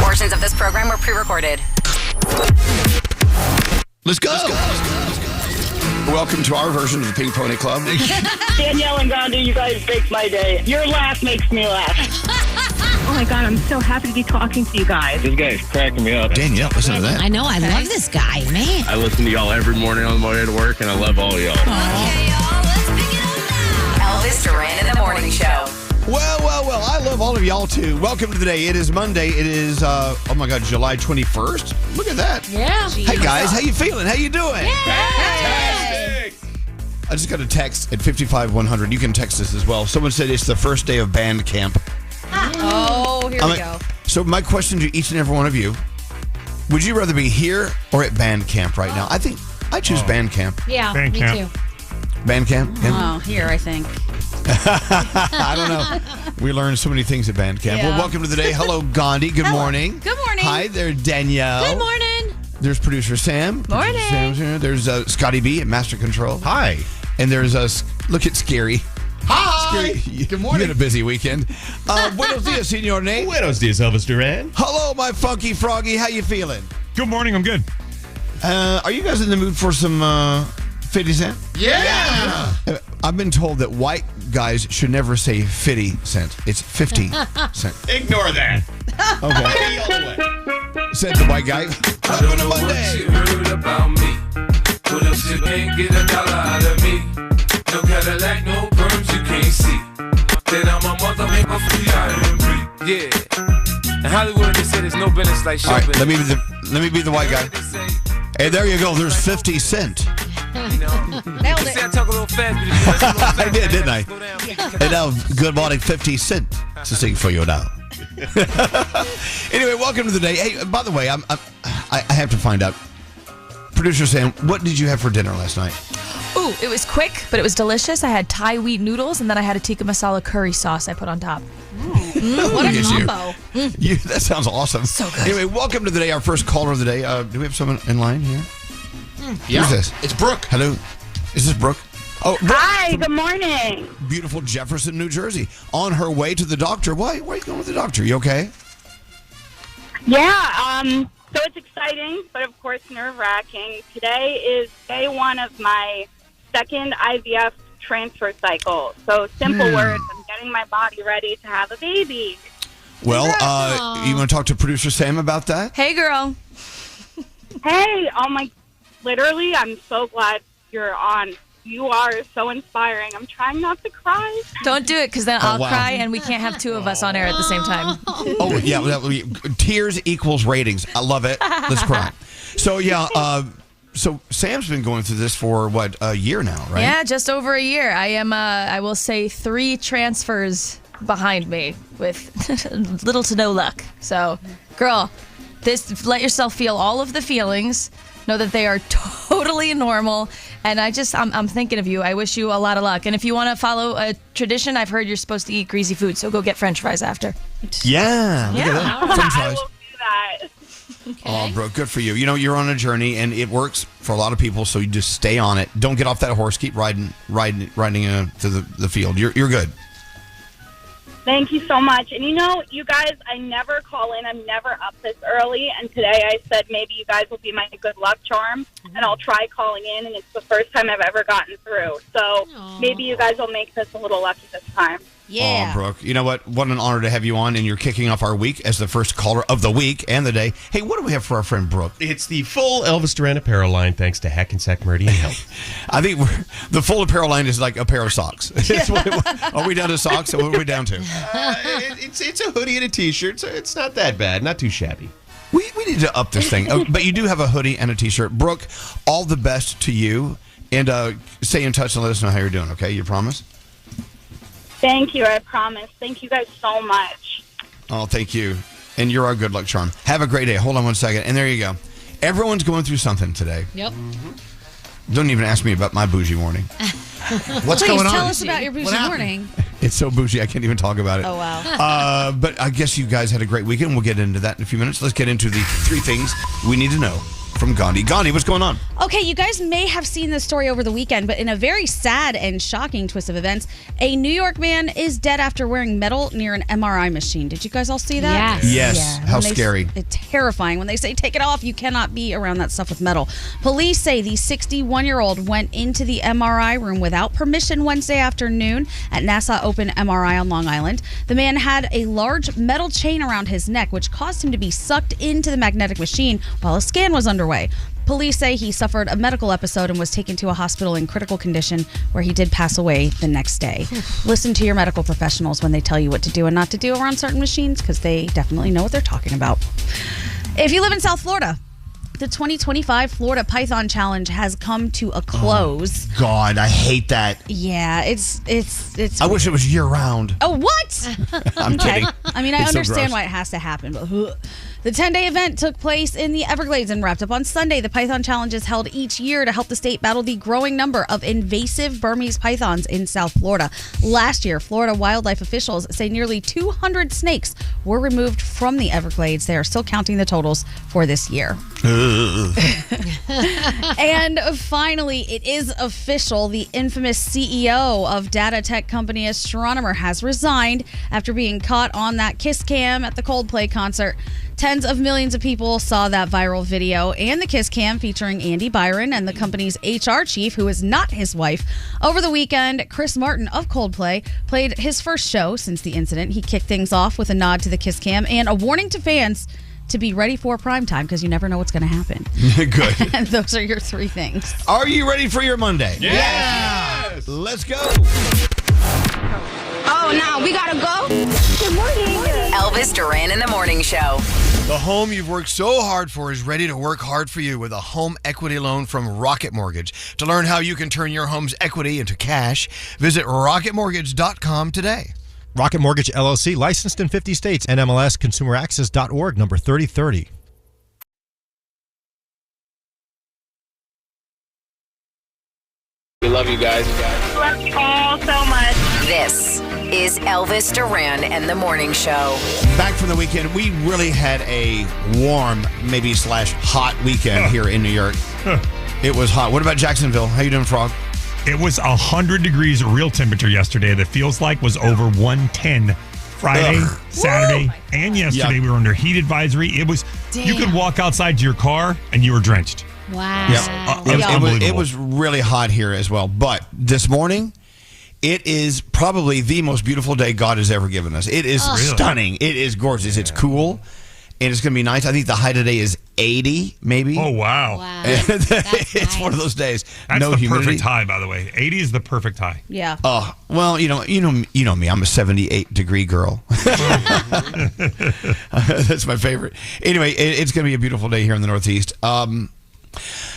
Portions of this program were pre-recorded. Let's go. Welcome to our version of the Pink Pony Club. Danielle and Gandhi, you guys make my day. Your laugh makes me laugh. Oh my God, I'm so happy to be talking to you guys. This guy's cracking me up. Danielle, listen to that. I know, I love this guy, man. I listen to y'all every morning on my way to work, and I love all y'all. Okay, y'all, let's pick it up now. Elvis Duran in the Morning Show. Well, I love all of y'all too. Welcome to the day. It is Monday. It is, July 21st. Look at that. Yeah. Hey guys, how you feeling? How you doing? Fantastic! I just got a text at 55100. You can text us as well. Someone said it's the first day of band camp. Oh, here we go. So my question to each and every one of you, would you rather be here or at band camp right now? I think I choose band camp. Yeah, Band me camp. too. Band camp? Oh, here, I think. I don't know. We learned so many things at band camp. Yeah. Well, welcome to the day. Hello, Gandhi. Good morning. Good morning. Hi there, Danielle. Good morning. There's producer Sam. Morning. Producer Sam's here. There's Scotty B at Master Control. Hi. And there's look at Skeery. Hi. Skeery, Good morning. You had a busy weekend. Buenos dias, senor name. Buenos dias, Elvis Duran. Hello, my funky froggy. How you feeling? Good morning. I'm good. Are you guys in the mood for some 50 Cent? Yeah. I've been told that white guys should never say 50 cent. It's 50 cent. Ignore that. Okay. Said the white guy. On a Monday. Heard about me. Put up shit, can't get a dollar out of me. No Cadillac, no perms, you can't see. Then I'm a mother, make my free out and breathe. Yeah. In Hollywood, they say there's no business like show All right, business. let me be the white guy. Hey, there you go. There's 50 cent. You know, Nailed you it. say I talk a little fast, but if you listen a little fast, I did, didn't I? slow down. And now, good morning, 50 cent to sing for you now. Anyway, welcome to the day. Hey, by the way, I have to find out. Producer Sam, what did you have for dinner last night? Ooh, it was quick, but it was delicious. I had Thai wheat noodles, and then I had a tikka masala curry sauce I put on top. What Look a at you. combo. That sounds awesome. So good. Anyway, welcome to the day. Our first caller of the day. Do we have someone in line here? Yeah. Who's this? It's Brooke. Hello. Is this Brooke? Oh, Brooke. Hi, good morning. Beautiful Jefferson, New Jersey. On her way to the doctor. Why are you going with the doctor? You okay? Yeah, so it's exciting, but of course nerve-wracking. Today is day one of my second IVF transfer cycle. So simple words, I'm getting my body ready to have a baby. Well, you want to talk to producer Sam about that? Hey, girl. Hey, literally, I'm so glad you're on. You are so inspiring. I'm trying not to cry. Don't do it, because then I'll wow. cry, and we can't have two of us on air at the same time. Oh, yeah. Tears equals ratings. I love it. Let's cry. So, yeah. So Sam's been going through this for, a year now, right? Yeah, just over a year. I am, I will say, 3 transfers behind me with little to no luck. So, girl, let yourself feel all of the feelings. Know that they are totally normal. And I'm thinking of you. I wish you a lot of luck. And if you want to follow a tradition, I've heard you're supposed to eat greasy food. So go get French fries after. Yeah. Look at that. French I fries. will do that. Oh, bro, good for you. You know, you're on a journey, and it works for a lot of people, so you just stay on it. Don't get off that horse. Keep riding to the field. You're good. Thank you so much. And you guys, I never call in. I'm never up this early. And today I said maybe you guys will be my good luck charm. And I'll try calling in. And it's the first time I've ever gotten through. So maybe you guys will make this a little lucky this time. Yeah. Oh, Brooke. You know what? What an honor to have you on, and you're kicking off our week as the first caller of the week and the day. Hey, what do we have for our friend Brooke? It's the full Elvis Duran apparel line, thanks to Hackensack Meridian Health. I think the full apparel line is like a pair of socks. Are we down to socks, or what are we down to? It's a hoodie and a T-shirt, so it's not that bad, not too shabby. We need to up this thing. But you do have a hoodie and a T-shirt. Brooke, all the best to you. And stay in touch and let us know how you're doing, okay? You promise? Thank you. I promise. Thank you guys so much. Oh, thank you. And you're our good luck charm. Have a great day. Hold on one second. And there you go. Everyone's going through something today. Yep. Don't even ask me about my bougie morning. What's Please going on? tell us about your bougie morning. It's so bougie, I can't even talk about it. Oh, wow. But I guess you guys had a great weekend. We'll get into that in a few minutes. Let's get into the 3 things we need to know from Gandhi. Gandhi, what's going on? Okay, you guys may have seen this story over the weekend, but in a very sad and shocking twist of events, a New York man is dead after wearing metal near an MRI machine. Did you guys all see that? Yes. How scary. It's terrifying. When they say take it off, you cannot be around that stuff with metal. Police say the 61-year-old went into the MRI room without permission Wednesday afternoon at NASA Open MRI on Long Island. The man had a large metal chain around his neck, which caused him to be sucked into the magnetic machine while a scan was underway. Police say he suffered a medical episode and was taken to a hospital in critical condition where he did pass away the next day. Listen to your medical professionals when they tell you what to do and not to do around certain machines because they definitely know what they're talking about. If you live in South Florida, the 2025 Florida Python Challenge has come to a close. Oh, God, I hate that. Yeah, it's. I wish it was year round. Oh, what? I'm kidding. I mean, I It's so understand gross. why it has to happen, but the 10-day event took place in the Everglades and wrapped up on Sunday. The Python Challenge is held each year to help the state battle the growing number of invasive Burmese pythons in South Florida. Last year, Florida wildlife officials say nearly 200 snakes were removed from the Everglades. They are still counting the totals for this year. And finally, it is official. The infamous CEO of data tech company Astronomer has resigned after being caught on that kiss cam at the Coldplay concert. Tens of millions of people saw that viral video and the kiss cam featuring Andy Byron and the company's HR chief, who is not his wife. Over the weekend, Chris Martin of Coldplay played his first show since the incident. He kicked things off with a nod to the kiss cam and a warning to fans to be ready for prime time because you never know what's going to happen. Good. And those are your three things. Are you ready for your Monday? Yes! Let's go. Oh, now we gotta go. Good morning. Elvis Duran in the Morning Show. The home you've worked so hard for is ready to work hard for you with a home equity loan from Rocket Mortgage. To learn how you can turn your home's equity into cash, visit rocketmortgage.com today. Rocket Mortgage LLC, licensed in 50 states. NMLS ConsumerAccess.org, number 3030. We love you guys. Love you all so much. This is Elvis Duran and the Morning Show. Back from the weekend, we really had a warm, maybe / hot weekend here in New York. It was hot. What about Jacksonville? How you doing, Frog? It was 100 degrees real temperature yesterday. That feels like was over 110 Friday, Saturday, and yesterday. Yep. We were under heat advisory. It was, you could walk outside to your car and you were drenched. Wow. It was really hot here as well. But this morning, it is probably the most beautiful day God has ever given us. It is stunning. It is gorgeous. It's cool. And it's going to be nice. I think the high today is 80, maybe. Oh, wow. It's nice. one of those days. That's no the humidity. perfect high, by the way. 80 is the perfect high. Yeah. Oh, well, you know me. I'm a 78-degree girl. That's my favorite. Anyway, it's going to be a beautiful day here in the Northeast.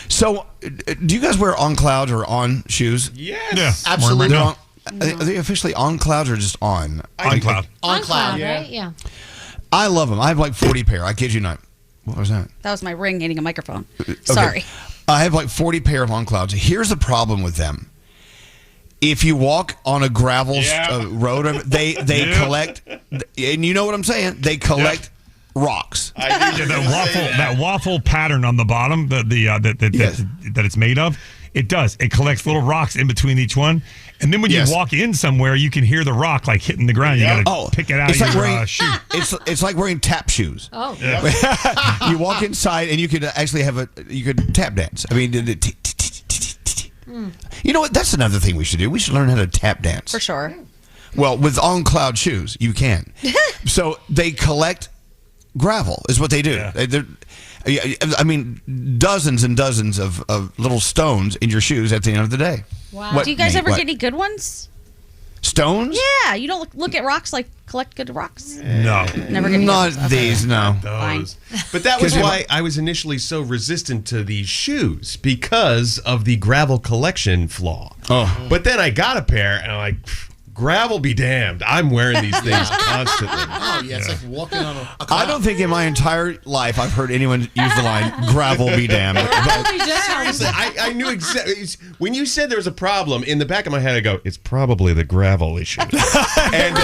So, do you guys wear on clouds or on shoes? Yes. Yeah. Absolutely. No. Are they officially on clouds or just on? On cloud. On cloud, Yeah. right? Yeah. I love them. I have like 40 pair. I kid you not. What was that? That was my ring hitting a microphone. Okay. Sorry. I have like 40 pair of on clouds. Here's the problem with them. If you walk on a gravel road, they collect, and you know what I'm saying? They collect rocks. That waffle pattern on the bottom, that it's made of, it does. It collects little rocks in between each one, and then when you walk in somewhere, you can hear the rock like hitting the ground. You got to pick it out of your shoe. It's like wearing tap shoes. Oh, You walk inside and you could actually you could tap dance. I mean, you know what? That's another thing we should do. We should learn how to tap dance. For sure. Well, with on cloud shoes, you can. So they collect gravel is what they do. Yeah. I mean, dozens and dozens of little stones in your shoes at the end of the day. Wow. Do you guys ever get any good ones? Stones? Yeah. You don't look at rocks like collect good rocks? No. Never get any Not good ones. these, no. Those. But that was why I was initially so resistant to these shoes, because of the gravel collection flaw. Oh. But then I got a pair and I'm like, gravel be damned. I'm wearing these things constantly. Oh, yeah, it's like walking on a I don't think in my entire life I've heard anyone use the line "gravel be damned." Seriously, I knew exactly. When you said there was a problem, in the back of my head, I go, "It's probably the gravel issue." and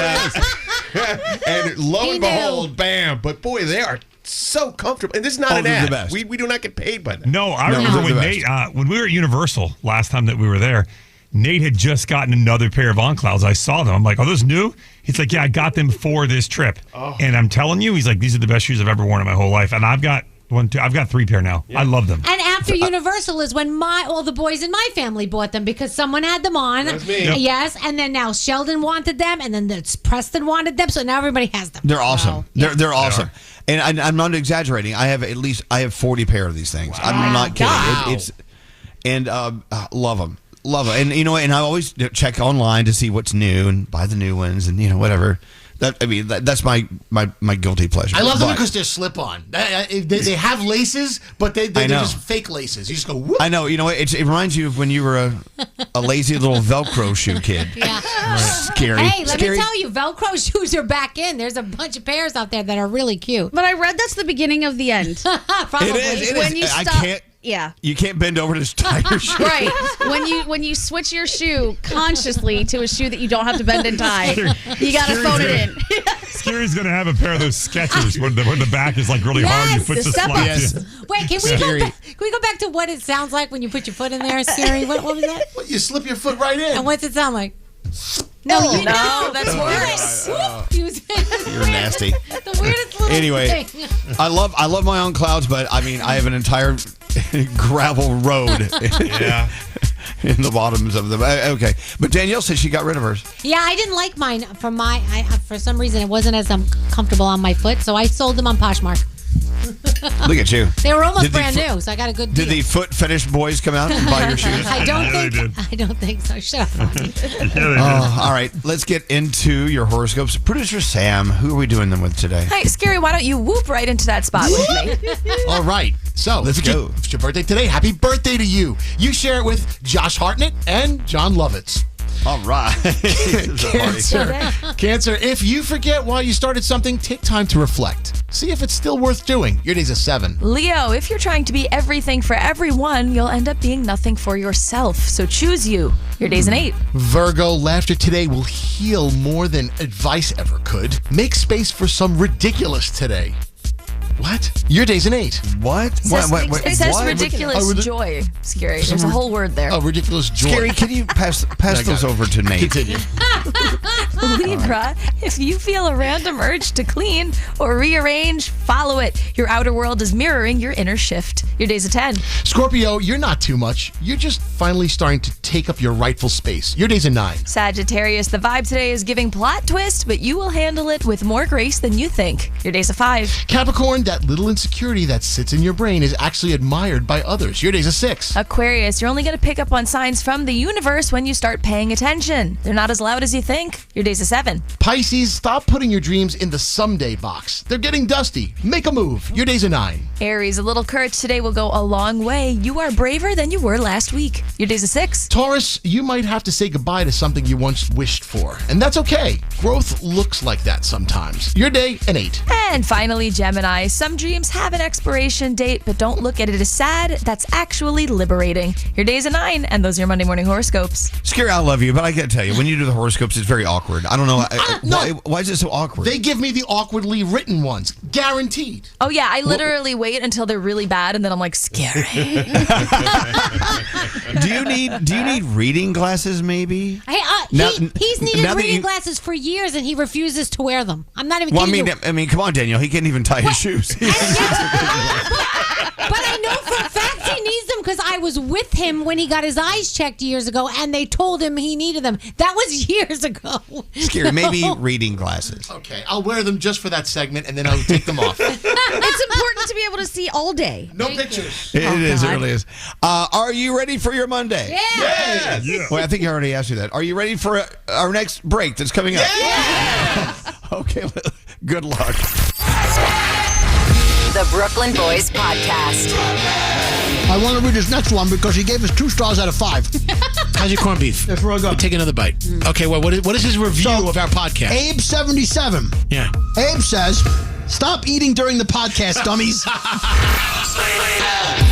lo and behold, bam! But boy, they are so comfortable. And this is not an they're ad. the best. We do not get paid by that. No, I No, remember they're when the Nate, when we were at Universal last time that we were there, Nate had just gotten another pair of On Clouds. I saw them. I'm like, are those new? He's like, yeah, I got them for this trip. Oh. And I'm telling you, he's like, these are the best shoes I've ever worn in my whole life. And I've got 3 pair now. Yeah. I love them. And after Universal is when all the boys in my family bought them because someone had them on. That's me. Yep. Yes, and then now Sheldon wanted them, and then Preston wanted them, so now everybody has them. They're awesome. Wow. They're awesome. And I'm not exaggerating. I have 40 pair of these things. Wow. I'm not kidding. Wow. Love them. Love it. And you know, and I always check online to see what's new and buy the new ones and whatever. That's my guilty pleasure. I love them because they're slip-on. They have laces, but they're just fake laces. You just go, whoop. I know. You know what? It reminds you of when you were a lazy little Velcro shoe kid. Yeah. Scary. Hey, let me tell you, Velcro shoes are back in. There's a bunch of pairs out there that are really cute. But I read that's the beginning of the end. Probably. It is. When you I stop. can't. Yeah. You can't bend over to tie your shoe. Right. When you switch your shoe consciously to a shoe that you don't have to bend and tie, you got to phone it in. Skeery's going to have a pair of those Skechers where the back is like really hard. Your foot just slides. Yes. Wait, can we go back to what it sounds like when you put your foot in there, Skeery? What was that? Well, you slip your foot right in. And what's it sound like? No, that's worse. You're nasty. The weirdest little Anyway, thing. I love my own clouds, but I mean, I have an entire gravel road in the bottoms of them. Okay, but Danielle said she got rid of hers. Yeah, I didn't like mine. For some reason, it wasn't as comfortable on my foot, so I sold them on Poshmark. Look at you. They were almost brand new, so I got a good deal. Did the foot fetish boys come out and buy your shoes? I don't think so. Shut up. All right, let's get into your horoscopes. Producer Sam, who are we doing them with today? Hey, Skeery, why don't you whoop right into that spot with me? All right. So, let's go. If it's your birthday today, happy birthday to you. You share it with Josh Hartnett and John Lovitz. All right. Cancer, if you forget why you started something, take time to reflect. See if it's still worth doing. Your day's a 7. Leo, if you're trying to be everything for everyone, you'll end up being nothing for yourself. So choose you. Your day's an 8. Virgo, laughter today will heal more than advice ever could. Make space for some ridiculous today. What? Your day's an 8. What? It says ridiculous joy, Skeery. There's a whole word there. Oh, ridiculous joy. Skeery, can you pass those over to Nate? Continue. Libra, if you feel a random urge to clean or rearrange, follow it. Your outer world is mirroring your inner shift. Your day's a 10. Scorpio, you're not too much. You're just finally starting to take up your rightful space. Your day's a 9. Sagittarius, the vibe today is giving plot twist, but you will handle it with more grace than you think. Your day's a 5. Capricorn, that little insecurity that sits in your brain is actually admired by others. Your day's a 6. Aquarius, you're only going to pick up on signs from the universe when you start paying attention. They're not as loud as you think. Your day's a 7. Pisces, stop putting your dreams in the someday box. They're getting dusty. Make a move. Your day's a 9. Aries, a little courage today will go a long way. You are braver than you were last week. Your day's a 6. Taurus, you might have to say goodbye to something you once wished for. And that's okay. Growth looks like that sometimes. Your day, an 8. And finally, Gemini, some dreams have an expiration date, but don't look at it as sad. That's actually liberating. Your day's a 9, and those are your Monday morning horoscopes. Skeery, I love you, but I got to tell you, when you do the horoscopes, it's very awkward. I don't know. Why is it so awkward? They give me the awkwardly written ones. Guaranteed. Oh, yeah. I literally wait until they're really bad, and then I'm like, scary. Do you need reading glasses, maybe? Hey, he's needed reading glasses for years, and he refuses to wear them. I'm not even kidding. I mean, come on, Daniel. He can't even tie his shoes. But I know for a fact he needs them because I was with him when he got his eyes checked years ago, and they told him he needed them. That was years ago. Scary. Maybe reading glasses. Okay, I'll wear them just for that segment, and then I'll take them off. It's important to be able to see all day. No pictures. It really is. Are you ready for your Monday? Yes. Yeah. Well, I think I already asked you that. Are you ready for our next break that's coming up? Yes. Okay, good luck. The Brooklyn Boys Podcast. I want to read this next one because he gave us 2 stars out of 5. How's your corned beef? That's where I go. Take another bite. Okay, well, what is his review of our podcast? Abe77. Yeah. Abe says, stop eating during the podcast, dummies.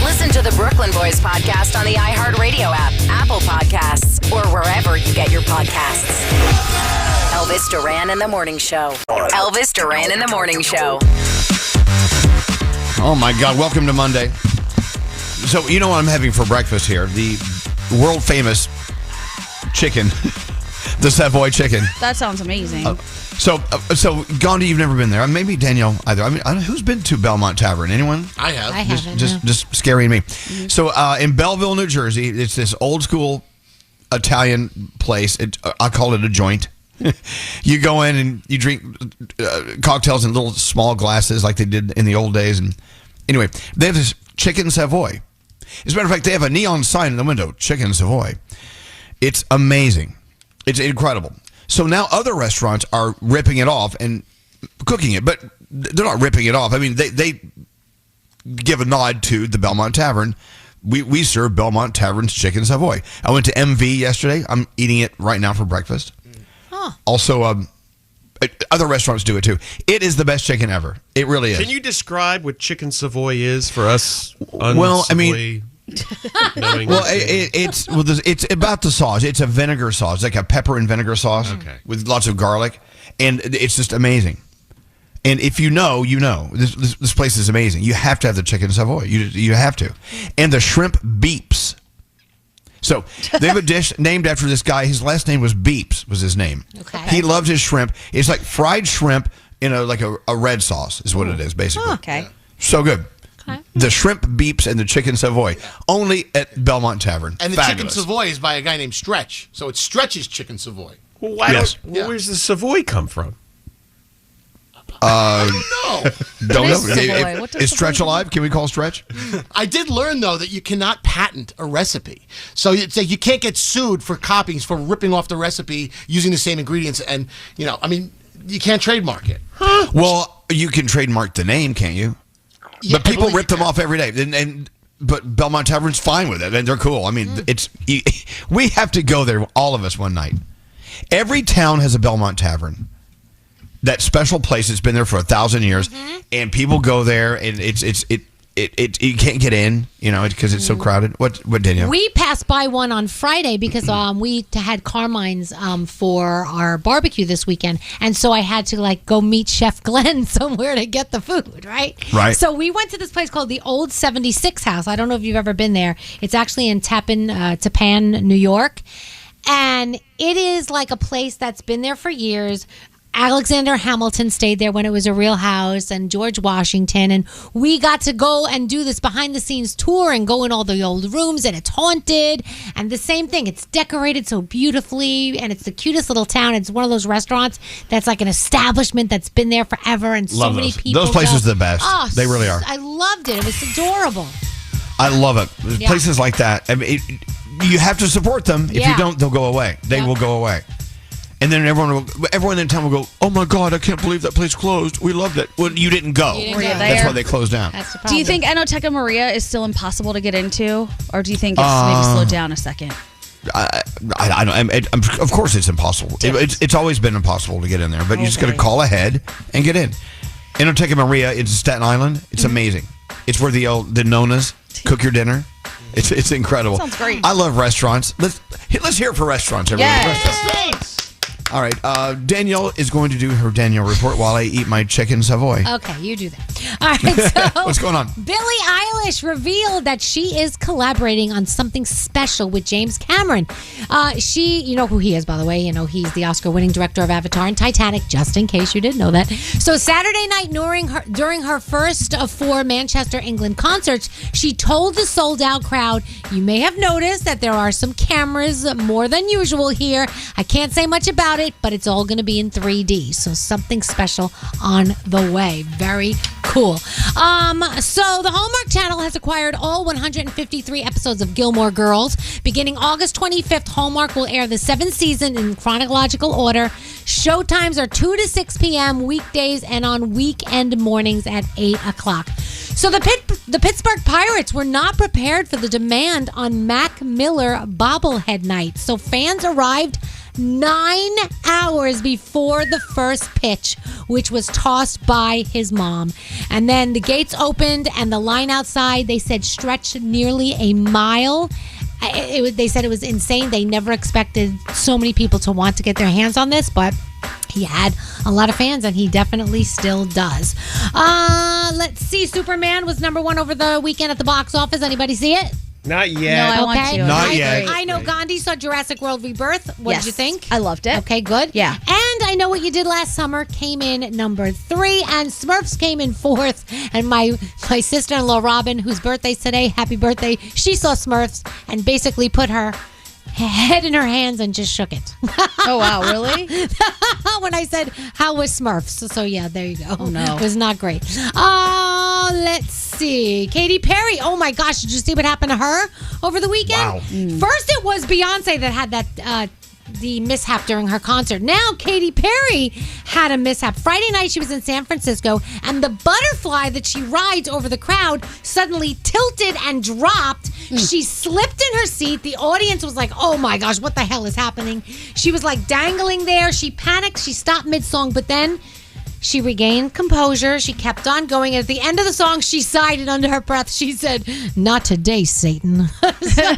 Listen to the Brooklyn Boys Podcast on the iHeartRadio app, Apple Podcasts, or wherever you get your podcasts. Elvis Duran in the Morning Show. Elvis Duran in the Morning Show. Oh my God! Welcome to Monday. So you know what I'm having for breakfast here? The world famous chicken, the Savoy chicken. That sounds amazing. So Gandhi, you've never been there. Maybe Danielle either. I mean, who's been to Belmont Tavern? Anyone? I have. I haven't. Just Skeery and me. So in Belleville, New Jersey, it's this old school Italian place. I call it a joint. You go in and you drink cocktails in little small glasses like they did in the old days. And anyway, they have this chicken Savoy. As a matter of fact, they have a neon sign in the window, Chicken Savoy. It's amazing. It's incredible. So now other restaurants are ripping it off and cooking it, but they're not ripping it off. I mean, they give a nod to the Belmont Tavern. We serve Belmont Tavern's Chicken Savoy. I went to MV yesterday. I'm eating it right now for breakfast. Also, other restaurants do it too. It is the best chicken ever. It really is. Can you describe what Chicken Savoy is for us? Well, I mean, it's about the sauce. It's a vinegar sauce, like a pepper and vinegar sauce with lots of garlic, and it's just amazing. And if you know, you know. This place is amazing. You have to have the Chicken Savoy. You have to, and the shrimp beeps. So they have a dish named after this guy. His last name was Beeps, was his name. Okay. He loved his shrimp. It's like fried shrimp in a red sauce is what it is, basically. Oh, okay. So good. Okay. The shrimp beeps and the Chicken Savoy. Only at Belmont Tavern. And the Fabulous. Chicken Savoy is by a guy named Stretch. So it's Stretch's Chicken Savoy. Well, where's the Savoy come from? I don't know. Don't know. Is Stretch alive? Can we call Stretch? I did learn, though, that you cannot patent a recipe. So it's like you can't get sued for copying, for ripping off the recipe using the same ingredients. And, you can't trademark it. Well, you can trademark the name, can't you? Yeah, but people rip them off every day. But Belmont Tavern's fine with it, and they're cool. I mean, we have to go there, all of us, one night. Every town has a Belmont Tavern. That special place that's been there for 1,000 years, and people go there, and you can't get in, because it's so crowded. What Danielle? We passed by one on Friday because we had Carmine's for our barbecue this weekend, and so I had to go meet Chef Glenn somewhere to get the food, right? Right. So we went to this place called the Old 76 House. I don't know if you've ever been there. It's actually in Tappan, New York, and it is like a place that's been there for years. Alexander Hamilton stayed there when it was a real house, and George Washington, and we got to go and do this behind-the-scenes tour and go in all the old rooms, and it's haunted, and the same thing. It's decorated so beautifully, and it's the cutest little town. It's one of those restaurants that's like an establishment that's been there forever, and so many people Those places are the best. Oh, they really are. I loved it. It was adorable. I love it. Yeah. Places like that. I mean, you have to support them. If you don't, they'll go away. They will go away. And then everyone in town will go, oh my God, I can't believe that place closed. We loved it. Well, you didn't go. That's why they closed down. That's the problem. Do you think Enoteca Maria is still impossible to get into? Or do you think it's maybe slowed down a second? I don't. Of course it's impossible. It's always been impossible to get in there. But you just got to call ahead and get in. Enoteca Maria is in Staten Island. It's amazing. It's where the Nonas cook your dinner. It's incredible. Sounds great. I love restaurants. Let's hear it for restaurants, everyone. Yes. All right, Danielle is going to do her Danielle report while I eat my Chicken Savoy. Okay, you do that. All right, so what's going on? Billie Eilish revealed that she is collaborating on something special with James Cameron. You know who he is, by the way. He's the Oscar-winning director of Avatar and Titanic, just in case you didn't know that. So Saturday night, during her first of 4 Manchester, England concerts, she told the sold-out crowd, you may have noticed that there are some cameras more than usual here. I can't say much about it, but it's all going to be in 3D. So something special on the way. Very cool. So the Hallmark Channel has acquired all 153 episodes of Gilmore Girls. Beginning August 25th, Hallmark will air the 7th season in chronological order. Showtimes are 2 to 6 p.m. weekdays and on weekend mornings at 8 o'clock. So the Pittsburgh Pirates were not prepared for the demand on Mac Miller bobblehead night. So fans arrived 9 hours before the first pitch, which was tossed by his mom. And then the gates opened and the line outside, they said, stretched nearly a mile. They said it was insane. They never expected so many people to want to get their hands on this, but He had a lot of fans, and he definitely still does. Let's see. Superman was number 1 over the weekend at the box office. Anybody see it? Not yet. No, I want to. Not yet. I know Gandhi saw Jurassic World Rebirth. What did you think? I loved it. Okay, good. Yeah. And I Know What You Did Last Summer came in number 3, and Smurfs came in 4th. And my sister-in-law, Robin, whose birthday's today, happy birthday, she saw Smurfs and basically put her head in her hands and just shook it. Oh, wow, really? When I said, how was Smurfs? So, yeah, there you go. Oh, no. It was not great. Let's see. Katy Perry. Oh, my gosh. Did you see what happened to her over the weekend? Wow. First, it was Beyonce that had that the mishap during her concert. Now, Katy Perry had a mishap. Friday night, she was in San Francisco, and the butterfly that she rides over the crowd suddenly tilted and dropped. She slipped in her seat. The audience was like, oh my gosh, what the hell is happening? She was like dangling there. She panicked. She stopped mid-song, but then she regained composure. She kept on going. At the end of the song, she sighed, and under her breath, she said, "Not today, Satan." So,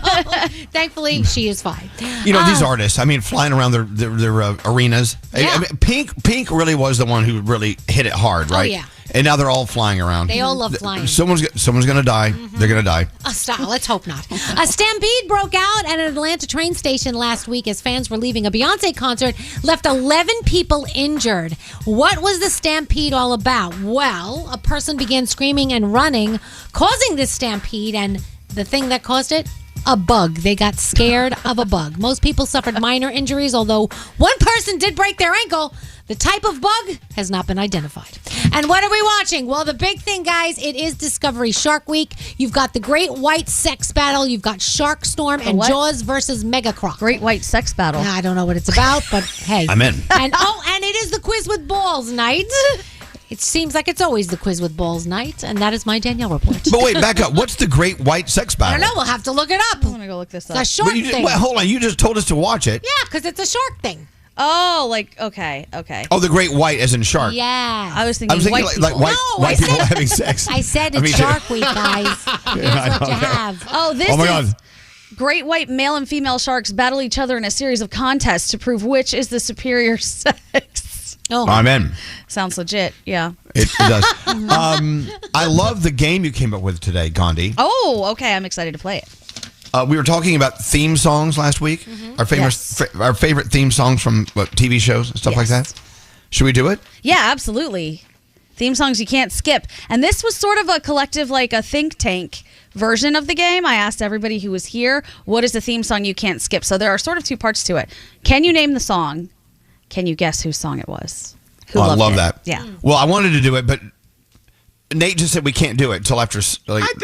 thankfully, she is fine. You know, these artists, I mean, flying around their arenas. Yeah. I mean, Pink really was the one who really hit it hard, right? Oh, yeah. And now they're all flying around. They all love flying. Someone's going to die. They're going to die. Stop. Let's hope not. A stampede broke out at an Atlanta train station last week as fans were leaving a Beyonce concert, left 11 people injured. What was the stampede all about? Well, a person began screaming and running, causing this stampede, and the thing that caused it? A bug. They got scared of a bug. Most people suffered minor injuries, although one person did break their ankle. The type of bug has not been identified. And what are we watching? Well, the big thing, guys, it is Discovery Shark Week. You've got the Great White Sex Battle. You've got Shark Storm and Jaws versus Mega Croc. Great White Sex Battle. I don't know what it's about, but hey. I'm in. And it is the Quiz with Balls night. It seems like it's always the Quiz with Balls night, and that is my Danielle report. But wait, back up. What's the Great White Sex I Battle? don't know. We'll have to look it up. I'm going to go look this up. It's a shark thing. Hold on. You just told us to watch it. Yeah, because it's a shark thing. Oh, okay. Oh, the Great White as in shark. Yeah. I was thinking white people. like white people having sex. I said it's Shark Week, guys. Here's what you have. Oh, this Oh my is God. Great white male and female sharks battle each other in a series of contests to prove which is the superior sex. Oh, I'm in. Sounds legit. Yeah. It does. I love the game you came up with today, Gandhi. Oh, okay. I'm excited to play it. We were talking about theme songs last week. Our favorite theme songs from TV shows and stuff like that. Should we do it? Yeah, absolutely. Theme songs you can't skip. And this was sort of a collective, like a think tank version of the game. I asked everybody who was here, what is the theme song you can't skip? So there are sort of 2 parts to it. Can you name the song? Can you guess whose song it was? Who I loved love it? that. Yeah. Well, I wanted to do it, but Nate just said we can't do it until after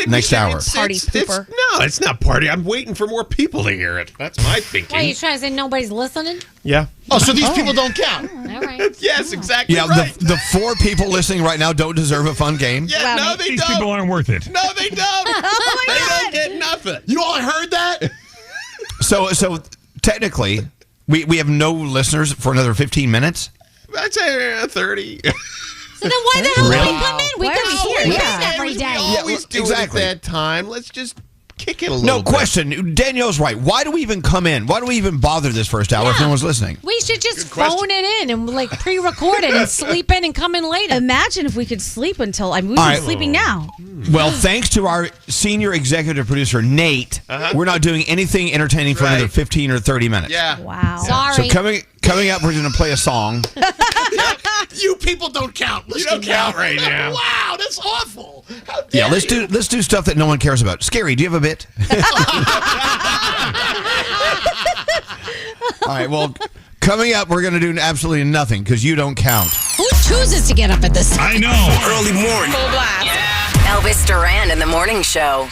next hour. Party pooper. No, it's not party. I'm waiting for more people to hear it. That's my thinking. Why, are you trying to say nobody's listening? Yeah. Oh, so these people don't count. All right. Yes, exactly Yeah, right. the 4 people listening right now don't deserve a fun game. Yeah, no, they These don't. people aren't worth it. No, they don't. They don't get nothing. You all heard that? So technically, we have no listeners for another 15 minutes. I'd say 30. So then why the hell Really? did we come in? We Why could are be we here here? Yeah. every day. We always do exactly. it at that time. Let's just kick it a little No, bit. question. Danielle's right. Why do we even come in? Why do we even bother this first hour if no one's listening? We should just Good question. phone it in and like pre-record it and sleep in and come in later. Imagine if we could sleep until we've been All right. sleeping now. Well, thanks to our senior executive producer, Nate, we're not doing anything entertaining for another 15 or 30 minutes. Yeah. Wow. Sorry. So coming up, we're going to play a song. You people don't count. You don't count right now. Wow, that's awful. How dare Yeah, let's do stuff that no one cares about. Skeery, do you have a bit? All right, well, coming up, we're going to do absolutely nothing because you don't count. Who chooses to get up at this time? I know. Early morning. Full blast. Elvis Duran in the morning show.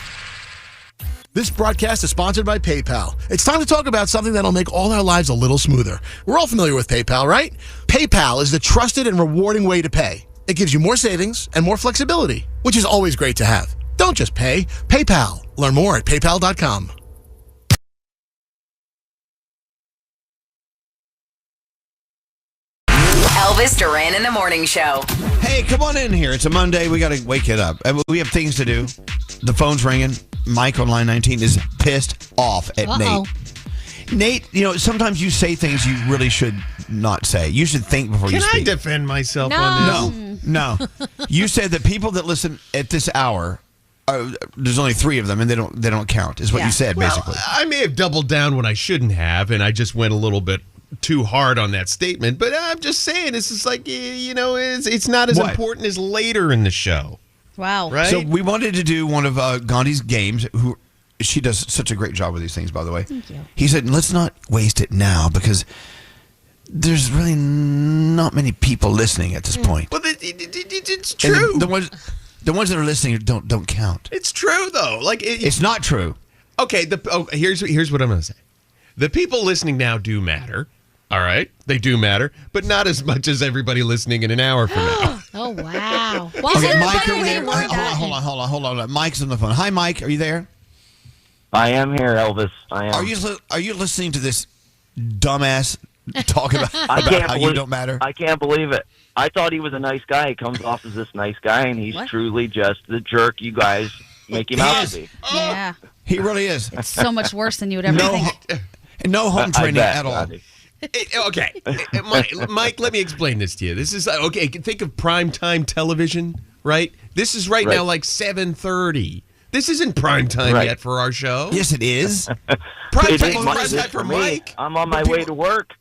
This broadcast is sponsored by PayPal. It's time to talk about something that'll make all our lives a little smoother. We're all familiar with PayPal, right? PayPal is the trusted and rewarding way to pay. It gives you more savings and more flexibility, which is always great to have. Don't just pay. PayPal. Learn more at paypal.com. Elvis Duran in the morning show. Hey, come on in here. It's a Monday. We got to wake it up. We have things to do. The phone's ringing. Mike on line 19 is pissed off at Nate. Nate, sometimes you say things you really should not say. You should think before you Can I speak. defend myself on this? No. You said that people that listen at this hour, there's only 3 of them, and they don't count. Is what you said, basically. I may have doubled down when I shouldn't have, and I just went a little bit too hard on that statement. But I'm just saying, this is like it's not as important as later in the show. Wow. Right. So we wanted to do one of Gandhi's games. She does such a great job with these things, by the way. Thank you. He said, let's not waste it now because there's really not many people listening at this point. Well, it's true. And the ones that are listening don't count. It's true, though. It's not true. Okay, here's what I'm going to say. The people listening now do matter. All right? They do matter, but not as much as everybody listening in an hour from now. Oh, wow. Okay, Mike, are you there? Hold on. Mike's on the phone. Hi, Mike. Are you there? I am here, Elvis. I am. Are you listening to this dumbass talk about how you don't matter? I can't believe it. I thought he was a nice guy. He comes off as this nice guy, and he's truly just the jerk you guys make him out to be. Yeah. He really is. It's so much worse than you would ever think. No home training at all. Okay. Mike, let me explain this to you. This is, okay, think of primetime television, right? This is right now like 7:30. This isn't prime time yet for our show. Yes, it is. Prime time for Mike. I'm on my way to work.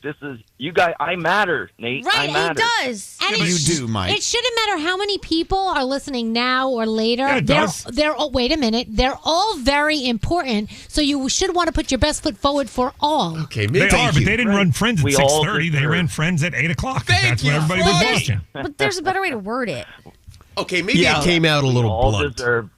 This is you guys. I matter, Nate. Right, I matter. he does. And you do, Mike. It shouldn't matter how many people are listening now or later. Yeah, it does. Wait a minute. They're all very important. So you should want to put your best foot forward for all. Okay, they are, but they didn't run Friends at 6:30. They ran Friends at 8 o'clock. That's when everybody was watching. But there's a better way to word it. Okay, maybe it came out a little blunt. Deserve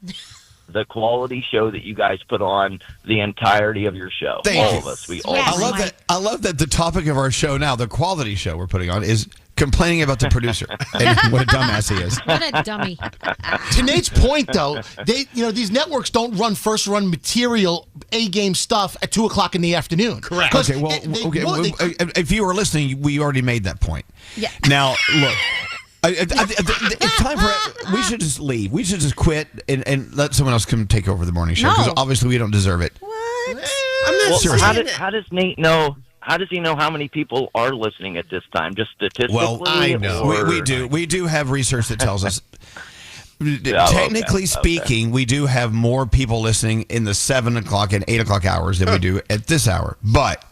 the quality show that you guys put on the entirety of your show. Thank you. Of us. We all. I love that the topic of our show now, the quality show we're putting on, is complaining about the producer and what a dumbass he is. What a dummy. To Nate's point, though, these networks don't run first-run material, A-game stuff at 2 o'clock in the afternoon. Correct. Okay, if you were listening, we already made that point. Yeah. Now, look. It's time for we should just leave. We should just quit and let someone else come take over the morning show because obviously we don't deserve it. What? I'm not serious. How does Nate know? How does he know how many people are listening at this time? Just statistically? Well, I know we do. We do have research that tells us. Technically speaking, we do have more people listening in the 7 o'clock and 8 o'clock hours than we do at this hour, but.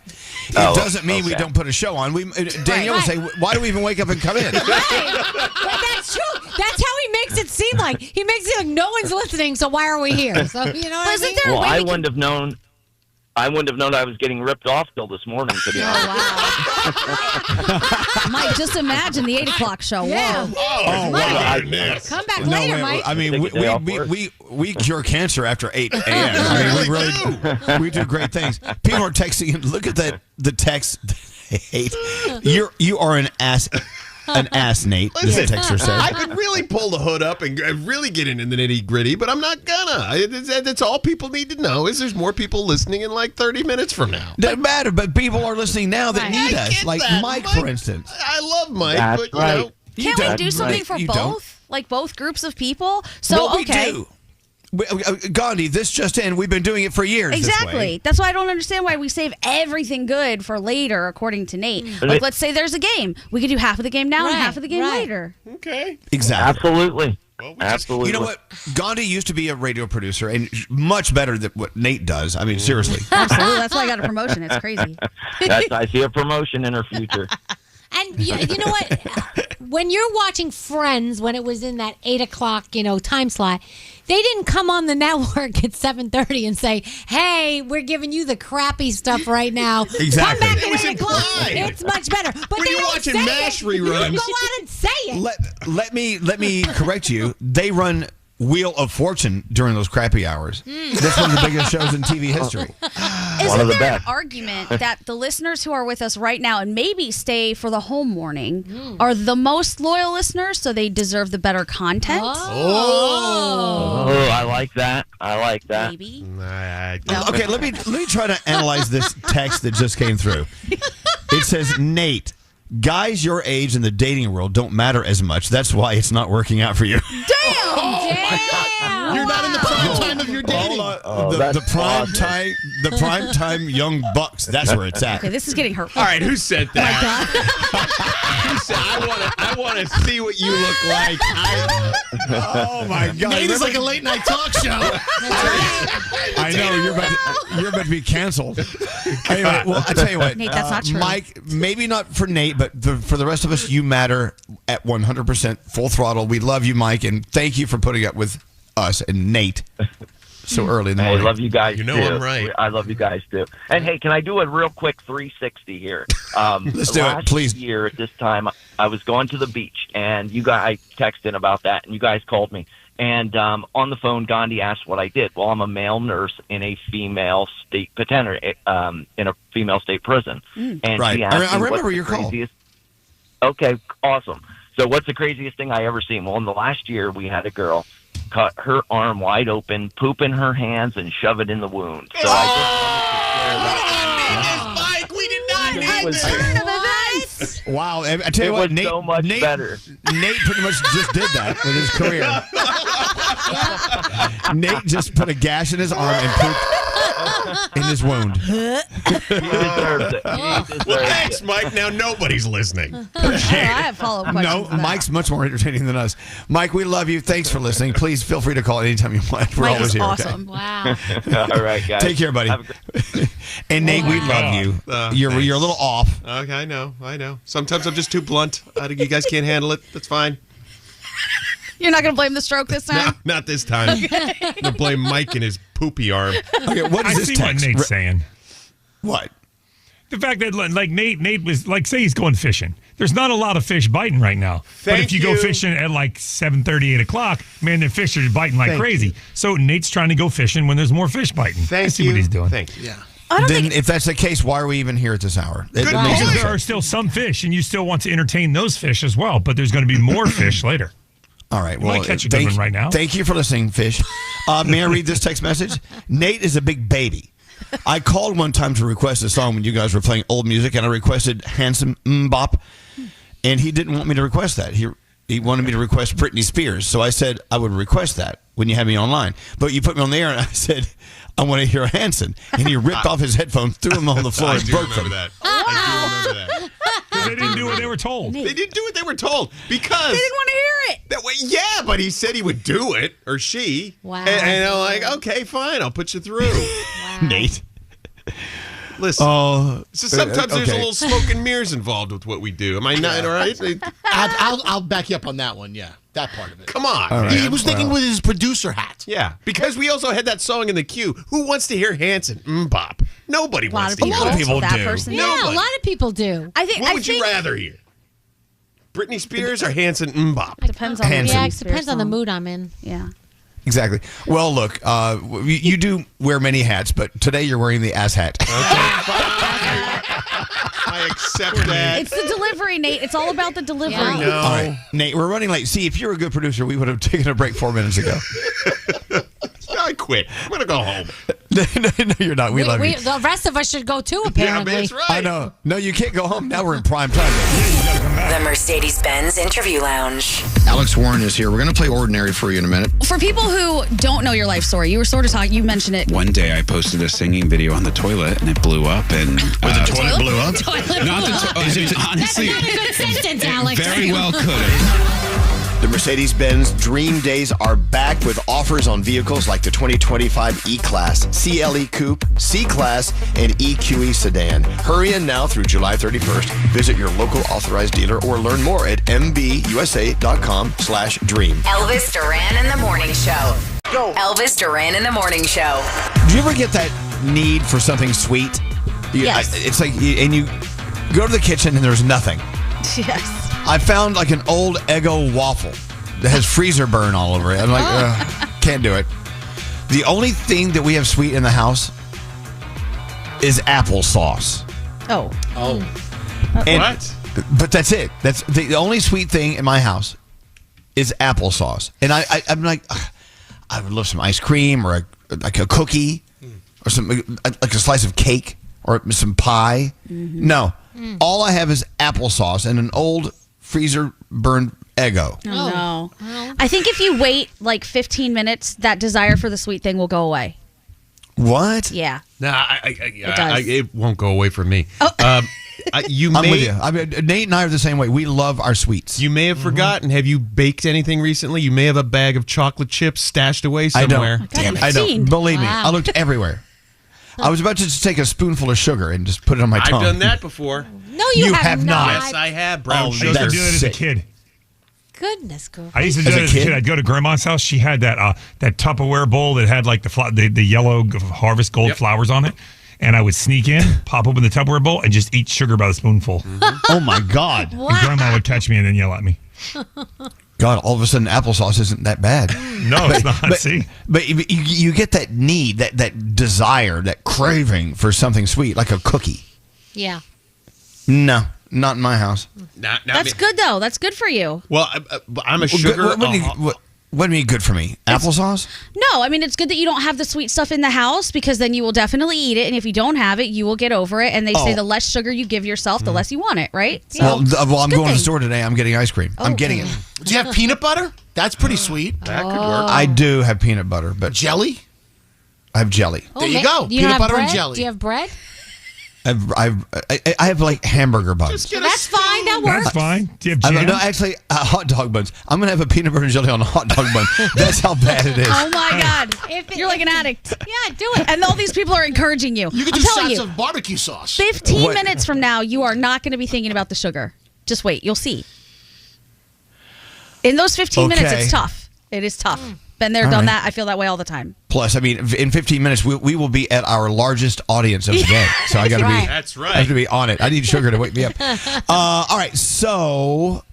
It doesn't mean we don't put a show on. Danielle will say, why do we even wake up and come in? Right. But that's true. That's how he makes it seem like. He makes it like no one's listening, so why are we here? So, you know what I mean? Well, I wouldn't have known. I wouldn't have known I was getting ripped off till this morning. To be honest. Wow. Mike, just imagine the 8 o'clock show. Yeah. Whoa. Wow. Come back later, Mike. I mean, we cure cancer after 8 a.m. I mean, we do great things. People are texting in. Look at the text they hate. You are an ass. An ass, Nate. Listen, the texter says. I could really pull the hood up and really get into the nitty gritty, but I'm not gonna. That's all people need to know is there's more people listening in like 30 minutes from now. Doesn't matter, but people are listening now that need us. Like Mike, for instance. I love Mike, That's but right. Can't we do something for both? Like both groups of people? So, well, okay. We do. Gandhi, this just in. We've been doing it for years. Exactly. That's why I don't understand why we save everything good for later, according to Nate. Like, let's say there's a game. We could do half of the game now and half of the game later. Okay. Exactly. Absolutely. Well, Absolutely. You know what? Gandhi used to be a radio producer and much better than what Nate does. I mean, seriously. Absolutely. That's why I got a promotion. It's crazy. I see a promotion in her future. And you know what? When you're watching Friends, when it was in that 8 o'clock, time slot, they didn't come on the network at 7:30 and say, "Hey, we're giving you the crappy stuff right now. Exactly. Come back at was 8 o'clock. implied. It's much better." But Were they you don't watching say MASH it. reruns? You go out and say it. Let me correct you. They run Wheel of Fortune during those crappy hours. That's one of the biggest shows in TV history. Isn't there an argument that the listeners who are with us right now and maybe stay for the whole morning are the most loyal listeners, so they deserve the better content? Oh, I like that. Maybe. Okay, let me try to analyze this text that just came through. It says, Nate, guys your age in the dating world don't matter as much. That's why it's not working out for you. Damn! Damn. You're not in the prime time of your dating. The prime time young bucks. That's where it's at. Okay, this is getting hurtful. All right, who said that? Oh Who said, I want to see what you look like. Oh my God! Nate is like a late night talk show. I know you're about to be canceled. Anyway, well, I tell you what, Nate, that's not true. Mike. Maybe not for Nate, but for the rest of us, you matter at 100% full throttle. We love you, Mike, and thank you for putting up with us and Nate so early in the morning. I love you guys. You know too. I'm right. I love you guys too. And hey, can I do a real quick 360 here? Let's do it, please. Last year at this time, I was going to the beach, and you guys, I texted about that, and you guys called me. And on the phone, Gandhi asked what I did. Well, I'm a male nurse in a female state penitentiary, in a female state prison. And Right. she asked I me remember what's your the call. craziest- Okay, awesome. So what's the craziest thing I ever seen? Well, in the last year, we had a girl cut her arm wide open, poop in her hands, and shove it in the wound. So Mike, we did not need this. Turn of events. Wow! I tell you It what, was so much better. Nate pretty much just did that with his career. Nate just put a gash in his arm and pooped in his wound. He deserves it. Well, thanks, Mike. Now nobody's listening. I have follow-up questions. No, Mike's much more entertaining than us. Mike, we love you. Thanks for listening. Please feel free to call anytime you want. We're Mike always is here. awesome. Okay? Wow. All right, guys. Take care, buddy. Have a great- And Nate, we love you. You're a little off. Okay, I know. Sometimes I'm just too blunt. You guys can't handle it. That's fine. You're not going to blame the stroke this No, time? not this time. I'm gonna blame Mike and his poopy arm. Okay, what is I this see text? what Nate's saying. What? The fact that, like, Nate was, like, say he's going fishing. There's not a lot of fish biting right now. But if you go fishing at, like, 7:30, 8 o'clock, man, the fish are biting like crazy. So Nate's trying to go fishing when there's more fish biting. I see what he's doing. Thank you. Yeah. Then, if that's the case, why are we even here at this hour? It makes no Because there sense. are still some fish, and you still want to entertain those fish as well. But there's going to be more fish later. All right. You Well, might catch a good one right now. Thank you for listening, Fish. May I read this text message? Nate is a big baby. I called one time to request a song when you guys were playing old music, and I requested Handsome Bop, and he didn't want me to request that. He wanted me to request Britney Spears, so I said I would request that when you had me online. But you put me on the air, and I said, I want to hear Hanson. And he ripped off his headphones, threw them on the floor, I and do broke remember them. that. I do remember that. They didn't do what they were told. They didn't do what they were told because They didn't want to hear it. that way. Yeah, but he said he would do it, or she. Wow. And I'm like, okay, fine, I'll put you through. Nate. Listen. Oh, So sometimes there's a okay. little smoke and mirrors involved with what we do. Am I not all right? I'll back you up on that one. Yeah, that part of it. Come on. All right. He was thinking with his producer hat. Yeah, because we also had that song in the queue. Who wants to hear Hanson Bop? Nobody A lot wants of to hear people. that. people that do. person. Yeah, Nobody. a lot of people do. I think. What I would think you rather hear? Britney Spears or Hanson Bop? Depends on Hanson. Yeah, it the depends on the mood I'm in. Yeah. Exactly. Well, look, you do wear many hats, but today you're wearing the ass hat. I accept that. It's the delivery, Nate. It's all about the delivery. Yeah. No. All right, Nate, we're running late. See, if you're a good producer, we would have taken a break 4 minutes ago. I quit. I'm going to go home. No, you're not. We love you. The rest of us should go too, Yeah, apparently. that's right. I know. No, you can't go home. Now we're in prime time. The Mercedes-Benz Interview Lounge. Alex Warren is here. We're going to play Ordinary for you in a minute. For people who don't know your life story, you were sort of talking, you mentioned it. One day I posted a singing video on the toilet and it blew up. And The toilet blew up? Toilet Not the toilet. Honestly, That's not a good sentence, Alex. very well could have. The Mercedes-Benz Dream Days are back with offers on vehicles like the 2025 E-Class, CLE Coupe, C-Class, and EQE Sedan. Hurry in now through July 31st. Visit your local authorized dealer or learn more at mbusa.com/dream. Elvis Duran in the Morning Show. Go. Elvis Duran in the Morning Show. Do you ever get that need for something sweet? Yes. It's like, and you go to the kitchen and there's nothing. Yes. I found like an old Eggo waffle that has freezer burn all over it. I'm like, can't do it. The only thing that we have sweet in the house is applesauce. Oh. What? But that's it. That's the only sweet thing in my house is applesauce. And I'm like, I would love some ice cream or like a cookie or something like a slice of cake or some pie. No. All I have is applesauce and an old freezer burned Eggo. Oh, no. I think if you wait like 15 minutes, that desire for the sweet thing will go away. What? Yeah. Nah, does. it won't go away from me. Oh. I'm with you. Nate and I are the same way. We love our sweets. You may have forgotten. Have you baked anything recently? You may have a bag of chocolate chips stashed away somewhere. I don't. Believe me, I looked everywhere. I was about to just take a spoonful of sugar and just put it on my tongue. I've done that before. No, you have not. Yes, I have. Brown sugar. I used to do it as a kid. Goodness, girl. I used to do it as a kid. I'd go to grandma's house. She had that Tupperware bowl that had like the yellow harvest gold flowers on it. And I would sneak in, pop open the Tupperware bowl, and just eat sugar by the spoonful. Oh, my God. And grandma would catch me and then yell at me. God, all of a sudden, applesauce isn't that bad. No, it's not. See? But you get that need, that desire, that craving for something sweet, like a cookie. Yeah. No, not in my house. That's good, though. That's good for you. Well, I'm a sugar... What do you mean good for me? Applesauce? No, I mean, it's good that you don't have the sweet stuff in the house because then you will definitely eat it. And if you don't have it, you will get over it. And they say the less sugar you give yourself, the less you want it, right? So, well, I'm going to the store today. I'm getting ice cream. I'm getting it. Do you have peanut butter? That's pretty sweet. That could work. I do have peanut butter, but jelly? I have jelly. There you go. Peanut butter and jelly. Do you have bread? I have like hamburger buns. That's fine. That works. That's fine. Do you have jam? No, actually, hot dog buns. I'm going to have a peanut butter and jelly on a hot dog bun. That's how bad it is. Oh, my God. You're like an addict. Yeah, do it. And all these people are encouraging you. You can do shots of barbecue sauce. 15 minutes from now, you are not going to be thinking about the sugar. Just wait. You'll see. In those 15 minutes, it's tough. It is tough. Been there, done that. I feel that way all the time. Plus, I mean, in 15 minutes, we will be at our largest audience of the day. So I got to be. That's right. I have to be on it. I need sugar to wake me up. All right. So,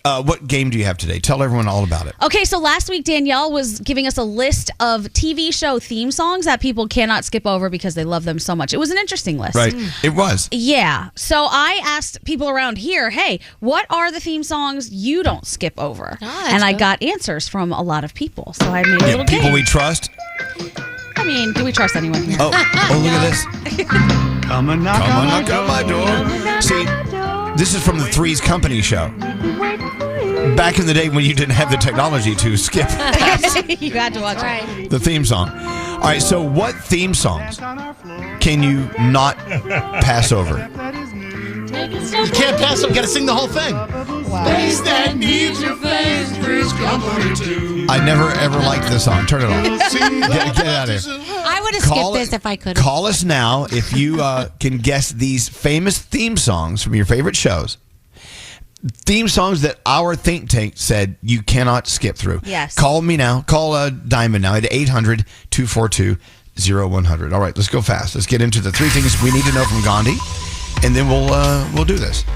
what game do you have today? Tell everyone all about it. Okay, so last week Danielle was giving us a list of TV show theme songs that people cannot skip over because they love them so much. It was an interesting list. Right. It was. Yeah. So I asked people around here, hey, what are the theme songs you don't skip over? And I got answers from a lot of people. So I made a little people game. we trust. I mean, do we trust anyone here? Oh, look at this. Come and knock on my door. See, this is from the Three's Company show. Back in the day when you didn't have the technology to skip you had to watch it. the theme song. All right, so what theme songs can you not pass over? You can't pass them. You got to sing the whole thing. Face that needs your face, Three's Company too. I never ever liked this song. Turn it off. Get out of here. I would have skipped this if I could. Call us now if you can guess these famous theme songs from your favorite shows. Theme songs that our think tank said you cannot skip through. Yes. Call me now. Call Diamond now at 800-242-0100. All right, let's go fast. Let's get into the three things we need to know from Gandhi, and then we'll do this.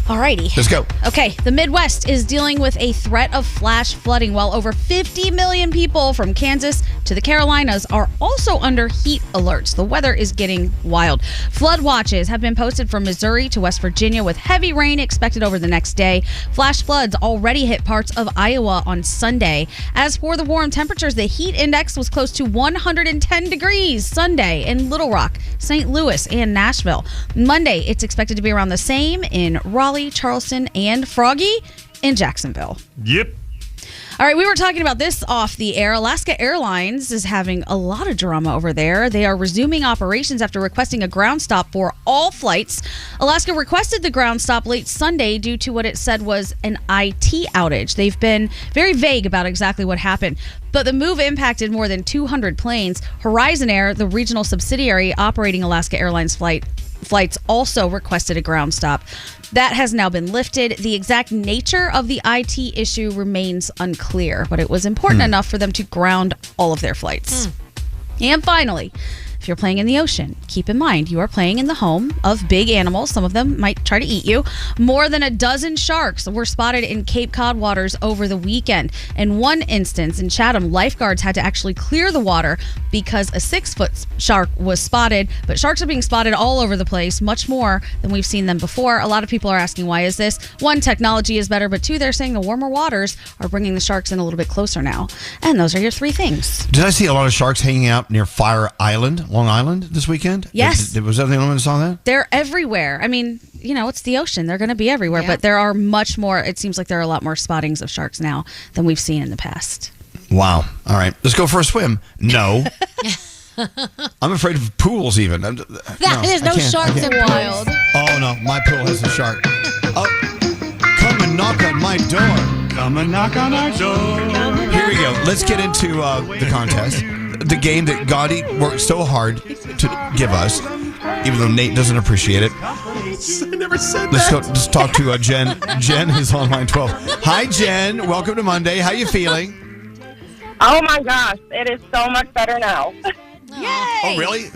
Alrighty. Let's go. Okay, the Midwest is dealing with a threat of flash flooding while over 50 million people from Kansas to the Carolinas are also under heat alerts. The weather is getting wild. Flood watches have been posted from Missouri to West Virginia with heavy rain expected over the next day. Flash floods already hit parts of Iowa on Sunday. As for the warm temperatures, the heat index was close to 110 degrees Sunday in Little Rock, St. Louis, and Nashville. Monday, it's expected to be around the same in Raleigh, Charleston, and Froggy in Jacksonville. Yep. All right, we were talking about this off the air. Alaska Airlines is having a lot of drama over there. They are resuming operations after requesting a ground stop for all flights. Alaska requested the ground stop late Sunday due to what it said was an IT outage. They've been very vague about exactly what happened, but the move impacted more than 200 planes. Horizon Air, the regional subsidiary operating Alaska Airlines flights, also requested a ground stop. That has now been lifted. The exact nature of the IT issue remains unclear, but it was important enough for them to ground all of their flights. And finally, if you're playing in the ocean, keep in mind you are playing in the home of big animals. Some of them might try to eat you. More than a dozen sharks were spotted in Cape Cod waters over the weekend. In one instance in Chatham, lifeguards had to actually clear the water because a 6-foot shark was spotted. But sharks are being spotted all over the place, much more than we've seen them before. A lot of people are asking, why is this? One, technology is better, but two, they're saying the warmer waters are bringing the sharks in a little bit closer now. And those are your three things. Did I see a lot of sharks hanging out near Fire Island Long Island this weekend? Yes. Was that the only one that saw that? They're everywhere. I mean, it's the ocean. They're going to be everywhere, but there are much more. It seems like there are a lot more spottings of sharks now than we've seen in the past. Wow. All right. Let's go for a swim. No. I'm afraid of pools even. There's no sharks in wild. Oh, no. My pool has a shark. Oh, come and knock on my door. Come and knock on our door. Here we go. Let's get into the contest. The game that Gandhi worked so hard to give us, even though Nate doesn't appreciate it. I never said Let's that. go. Let's talk to Jen. Jen is on line 12. Hi, Jen. Welcome to Monday. How you feeling? Oh my gosh, it is so much better now. Yay! Oh, really?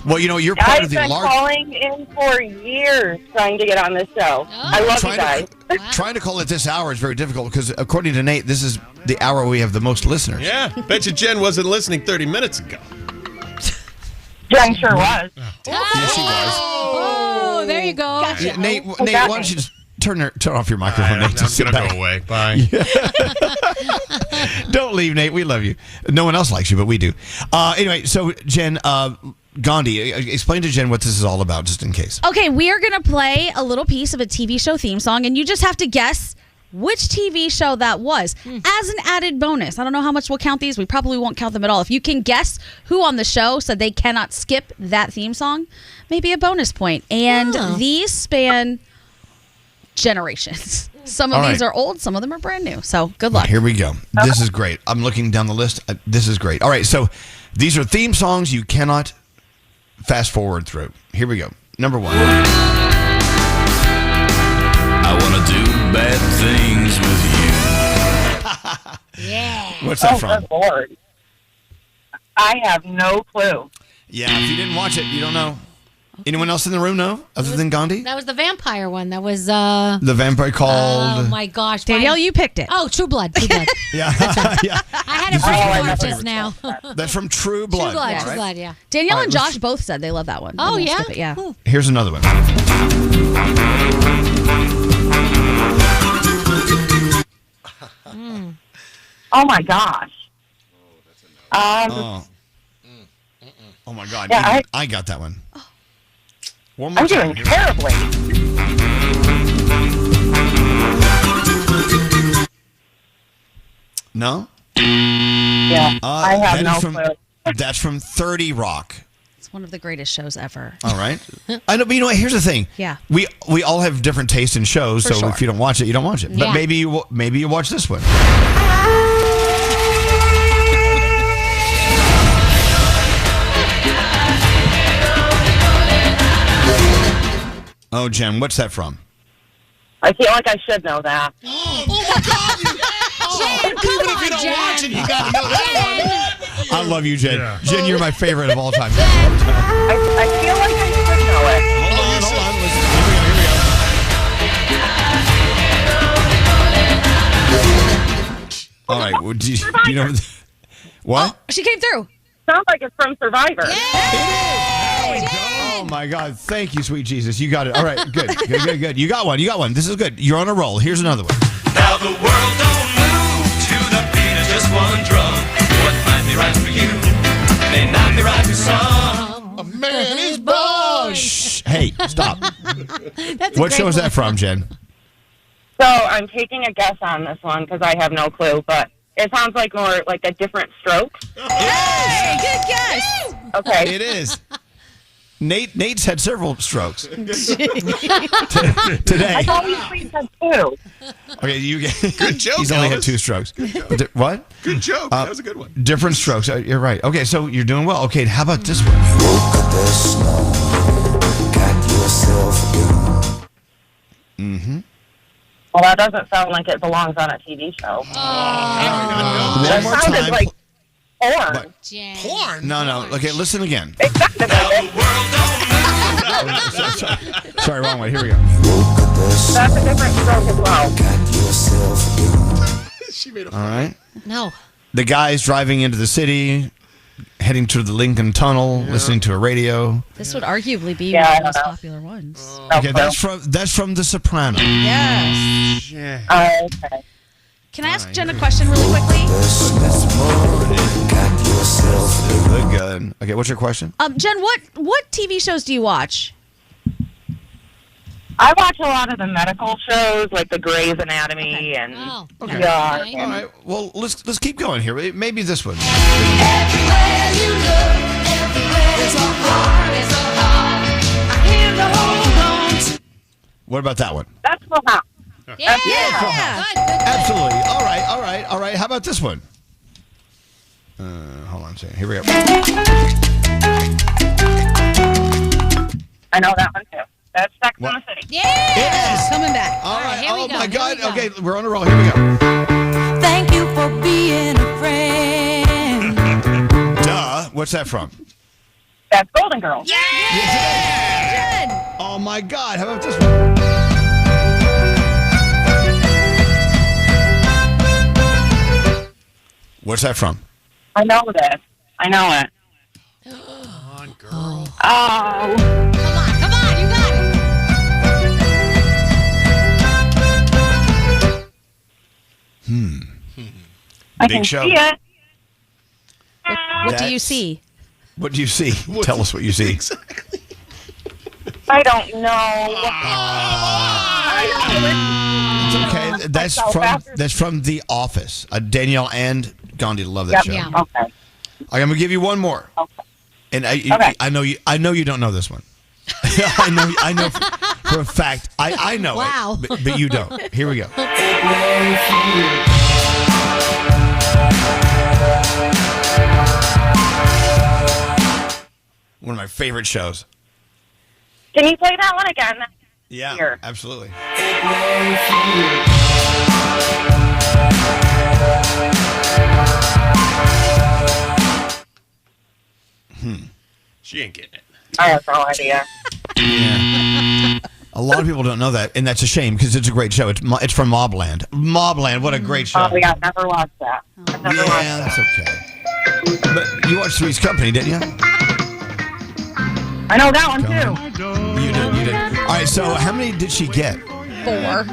Well, you're part of the I've been large. calling in for years trying to get on this show. I love you guys. Trying to call it this hour is very difficult because, according to Nate, this is the hour we have the most listeners. Yeah, bet you Jen wasn't listening 30 minutes ago. Jen sure was. Yes, she was. Oh, there you go. Yeah, Nate, why don't you just turn off your microphone, Nate? I'm Just sit going to back. go away. Bye. Don't leave, Nate. We love you. No one else likes you, but we do. Anyway, so Jen, Gandhi, explain to Jen what this is all about, just in case. Okay, we are going to play a little piece of a TV show theme song, and you just have to guess which TV show that was. As an added bonus, I don't know how much we'll count these. We probably won't count them at all. If you can guess who on the show said they cannot skip that theme song, maybe a bonus point. And these span generations. Some of All these right. are old, some of them are brand new. So good luck. Here we go. This is great. I'm looking down the list. This is great. All right, so these are theme songs you cannot fast forward through. Here we go. Number 1. I want to do bad things with you. Yeah. What's that from? Good Lord. I have no clue. Yeah, if you didn't watch it, you don't know. Anyone else in the room know, other than Gandhi? That was the vampire one. That was The vampire called... Oh my gosh. Danielle, you picked it. Oh, True Blood. True Blood. Yeah. Yeah. I had a brain fart just now. That's from True Blood. True Blood, right? True Blood, yeah. Danielle All right, and Josh both said they love that one. Oh, They won't yeah? skip it, yeah. Cool. Here's another one. Oh my gosh. Oh my God. Yeah, Even I got that one. One more I'm time. doing terribly. No? Yeah, I have that no is from, clue. That's from 30 Rock. It's one of the greatest shows ever. All right. I know, but you know what? Here's the thing. Yeah. We all have different tastes in shows, For so sure. if you don't watch it, you don't watch it. But Yeah. maybe you watch this one. Oh, Jen, what's that from? I feel like I should know that. Oh my God! Jen, come Even if on, you don't Jen. watch it, you gotta know that one. I love you, Jen. Yeah. Jen, you're my favorite of all time. I feel like I should know it. Hold on. Here we go. All right. Well, do you know what? She came through. Sounds like it's from Survivor. Oh my God! Thank you, sweet Jesus. You got it. All right. Good. You got one. This is good. You're on a roll. Here's another one. Now the world don't move to the beat of just one drum. What might be right for you may not be right for some. A man is born. Shh. Hey, stop. That's What show is that from, Jen? So I'm taking a guess on this one because I have no clue, but it sounds like more like a different stroke. Hey, good guess. Okay. It is. Nate's had several strokes today. I thought we had two. Okay, you get Good joke, He's only had Elvis. 2 strokes. What? Good joke. That was a good one. Different strokes. You're right. Okay, so you're doing well. Okay, how about this one? Mm-hmm. Well, that doesn't sound like it belongs on a TV show. One That more sounded time. like porn. What? Jen. Porn? No. Okay, listen again. It sounded like it. Sorry, wrong way. Here we go. That's a different stroke as well. She made a All right. No. The guy's driving into the city, heading to the Lincoln Tunnel, listening to a radio. This would arguably be Yeah, one I of the most don't know. popular ones. Okay, that's from The Sopranos. Yes. Yeah. Okay. Can I ask Jen a question really quickly? Good. Okay, Okay, what's your question? Jen, what TV shows do you watch? I watch a lot of the medical shows, like the Grey's Anatomy and Okay. Yeah. All right. Well, let's keep going here. Maybe this one. What about that one? That's Full House. Yeah. Absolutely. All right. How about this one? Hold on a second. Here we go. I know that one too. That's Sex in the City. Yeah. Coming back. All right. here we Oh go, my here God. we go. Okay, we're on a roll. Here we go. Thank you for being a friend. Duh. What's that from? That's Golden Girls. Jen. Oh my God. How about this one? What's that from? I know this. I know it. Come on, girl. Oh. Come on, you got it. I Big can show. see it. What do you see? What do you see? Tell us what you see. I don't know. It's okay. That's from The Office. Danielle and Gandhi love that show. Yeah. Okay. All right, I'm gonna give you one more. Okay. And I know you don't know this one. I know for a fact. I know Wow. it, but you don't. Here we go. One of my favorite shows. Can you play that one again? Yeah, Here. absolutely. She ain't getting it. I have no idea. A lot of people don't know that, and that's a shame because it's a great show. It's from Mobland. Mobland, what a great show. Oh, yeah, never watched that. I've never watched Yeah, that's okay. But you watched Three's Company, didn't you? I know that one too. You did. All right, so how many did she get? 4.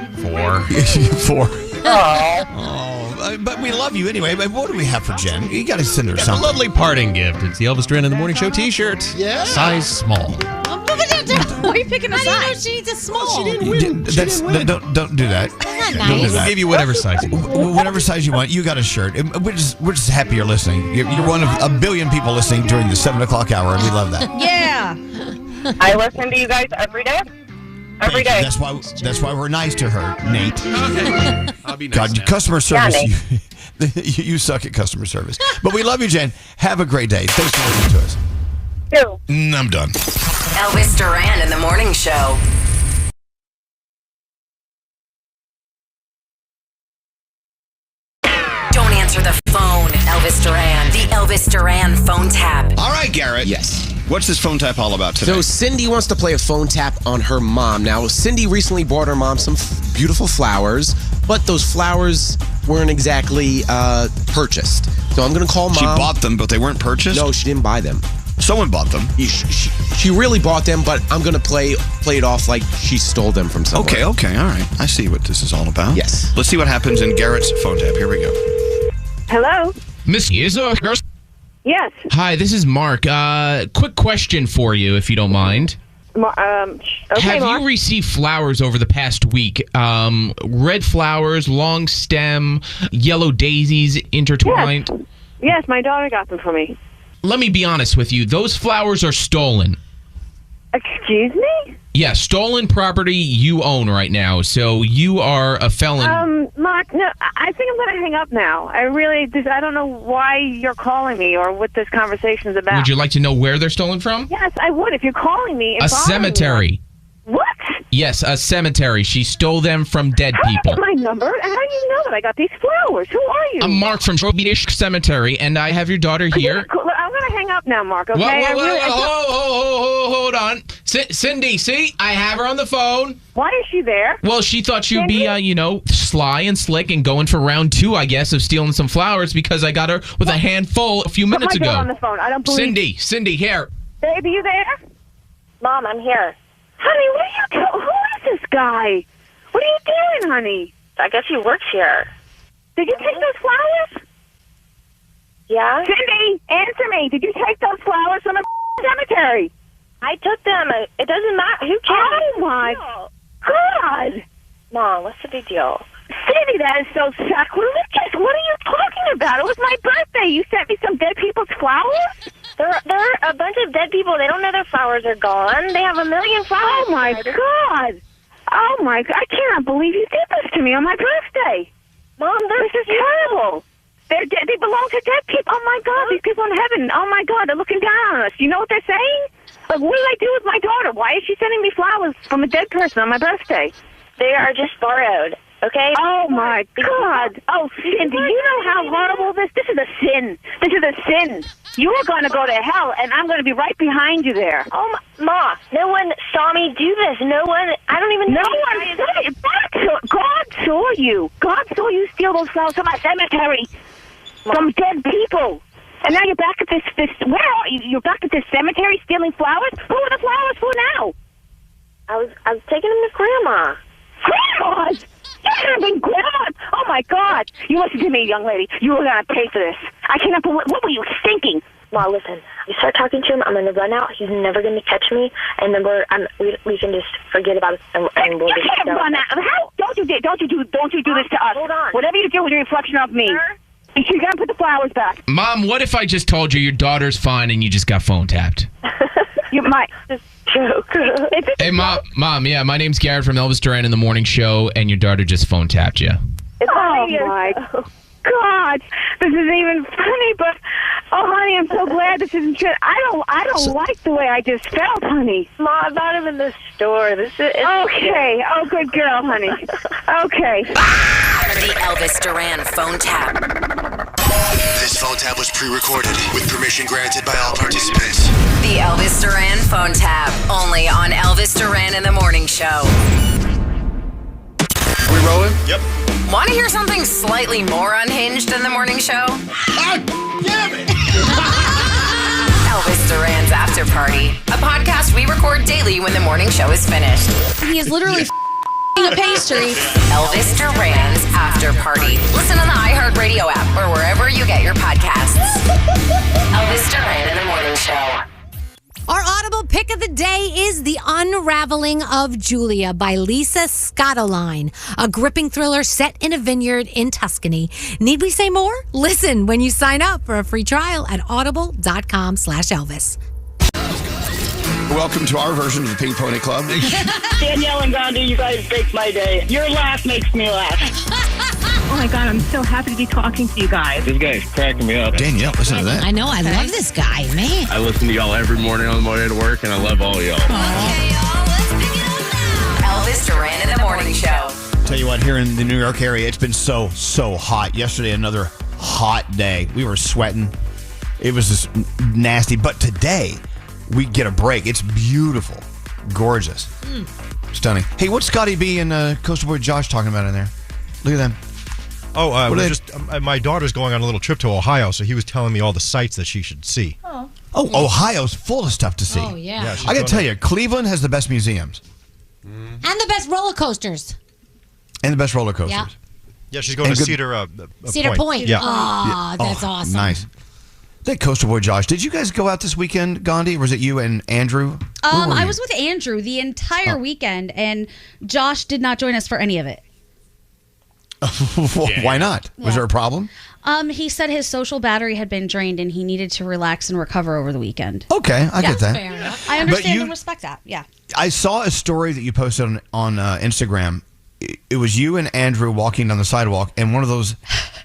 4. Oh. But we love you anyway. But what do we have for Jen? You got to send her Got a something. lovely parting gift. It's the Elvis Duran in the Morning Show T-shirt. Yeah. Size small. Why are you picking a How do you know size? she needs a small? Don't do that. That's not Don't do nice. that. We'll give you whatever size you want. Whatever size you want, you got a shirt. We're just happy you're listening. You're one of a billion people listening during the 7 o'clock hour, and we love that. Yeah. I listen to you guys every day. Every day. That's why we're nice to her, Nate. Okay. I'll be nice God, now. customer service. Yeah, you suck at customer service. But we love you, Jen. Have a great day. Thanks for listening to us. Ew. I'm done. Elvis Duran in the Morning Show. Don't answer the phone, Elvis Duran. The Elvis Duran phone tap. All right, Garrett. Yes. What's this phone tap all about today? So Cindy wants to play a phone tap on her mom. Now, Cindy recently bought her mom some beautiful flowers, but those flowers weren't exactly purchased. So I'm going to call mom. She bought them, but they weren't purchased? No, she didn't buy them. Someone bought them. She really bought them, but I'm going to play it off like she stole them from somewhere. Okay, all right. I see what this is all about. Yes. Let's see what happens in Garrett's phone tap. Here we go. Hello? Miss Izzo? Yes. Hi, this is Mark. Quick question for you, if you don't mind. Okay, Have Mark. you received flowers over the past week? Red flowers, long stem, yellow daisies intertwined? Yes, my daughter got them for me. Let me be honest with you. Those flowers are stolen. Excuse me? Yeah, stolen property you own right now. So you are a felon. Mark, no, I think I'm going to hang up now. I don't know why you're calling me or what this conversation is about. Would you like to know where they're stolen from? Yes, I would. If you're calling me. A cemetery. What? Yes, a cemetery. She stole them from dead How people. do you get my number? How do you know that I got these flowers? Who are you? I'm Mark from Shrobidish Cemetery, and I have your daughter here. I'm going to hang up now, Mark, okay? Hold on. Cindy, see? I have her on the phone. Why is she there? Well, she thought you'd be, sly and slick and going for round 2, I guess, of stealing some flowers because I got her with a handful a few minutes Put my ago. daughter on the phone. I don't believe Cindy, here. Baby, you there? Mom, I'm here. Honey, what are you doing? Who is this guy? What are you doing, honey? I guess he works here. Did you take those flowers? Yeah? Cindy, answer me. Did you take those flowers from the cemetery? I took them. It doesn't matter. Who cares? Oh, my God. Mom, what's the big deal? Cindy, that is so sacrilegious. What are you talking about? It was my birthday. You sent me some dead people's flowers? There are a bunch of dead people. They don't know their flowers are gone. They have a million flowers. Oh, my God. Oh, my God. I cannot believe you did this to me on my birthday. Mom, this is terrible. They're dead. They belong to dead people. Oh, my God. These people in heaven. Oh, my God. They're looking down on us. You know what they're saying? Like, what do I do with my daughter? Why is she sending me flowers from a dead person on my birthday? They are just borrowed. Okay? Oh, my God. Oh, Cindy, you know how horrible this is a sin. This is a sin. You are going to go to hell, and I'm going to be right behind you there. Oh, Ma, no one saw me do this. No one, I don't even know. No one saw you. God saw you. God saw you steal those flowers from a cemetery. From dead people. And now you're back at this, where are you? You're back at this cemetery stealing flowers? Who are the flowers for now? I was taking them to Grandma. Grandma's? You could have been Grandma. Oh, my God. You listen to me, young lady. You were going to pay for this. I cannot believe. What were you thinking? Ma, listen. You start talking to him, I'm going to run out. He's never going to catch me. And then we can just forget about it. And we'll you can't run out. How? Don't you do this to us. Hold on. Whatever you do is a reflection of me. You got to put the flowers back. Mom, what if I just told you your daughter's fine and you just got phone tapped? You might. Joke. Hey, Mom, yeah, my name's Garrett from Elvis Duran in the Morning Show, and your daughter just phone tapped you. Oh, my God. This isn't even funny, but, oh, honey, I'm so glad this isn't true. I don't like the way I just felt, honey. Ma, I bought him in the store. Okay. Oh, good girl, honey. Okay. The Elvis Duran phone tap. This phone tap was pre-recorded with permission granted by all participants. The Elvis Duran phone tap, only on Elvis Duran in the Morning Show. We rolling? Yep. Want to hear something slightly more unhinged than the morning show? Damn it! Elvis Duran's After Party, a podcast we record daily when the morning show is finished. He is literally a pastry. Elvis Duran's After Party. Listen on the iHeartRadio app or wherever you get your podcasts. Elvis Duran in the Morning Show. Our Audible pick of the day is The Unraveling of Julia by Lisa Scottoline, a gripping thriller set in a vineyard in Tuscany. Need we say more? Listen when you sign up for a free trial at audible.com/Elvis. Welcome to our version of the Pink Pony Club. Danielle and Gandhi, you guys make my day. Your laugh makes me laugh. Oh, my God, I'm so happy to be talking to you guys. This guy's cracking me up. Danielle, listen to that. I know, I love this guy, man. I listen to y'all every morning on my way to work, and I love all y'all. Okay, y'all, let's pick it up now. Elvis Duran in the Morning Show. Tell you what, here in the New York area, it's been so hot. Yesterday, another hot day. We were sweating. It was just nasty. But today, we get a break. It's beautiful. Gorgeous. Stunning. Hey, what's Scotty B and Coastal Boy Josh talking about in there? Look at them. Oh, my daughter's going on a little trip to Ohio, so he was telling me all the sites that she should see. Oh, Ohio's full of stuff to see. Oh, yeah. I got to tell you, Cleveland has the best museums. And the best roller coasters. And the best roller coasters. Yeah. Yeah, she's going to Cedar Point. Yeah. Oh, that's awesome. Nice. That Coastal Boy Josh, did you guys go out this weekend, Gandhi, or was it you and Andrew? I was with Andrew the entire weekend, and Josh did not join us for any of it. Why not? Was there a problem? He said his social battery had been drained and he needed to relax and recover over the weekend. Okay, I get that. Fair enough. I understand and respect that. Yeah. I saw a story that you posted on Instagram. It was you and Andrew walking down the sidewalk, and one of those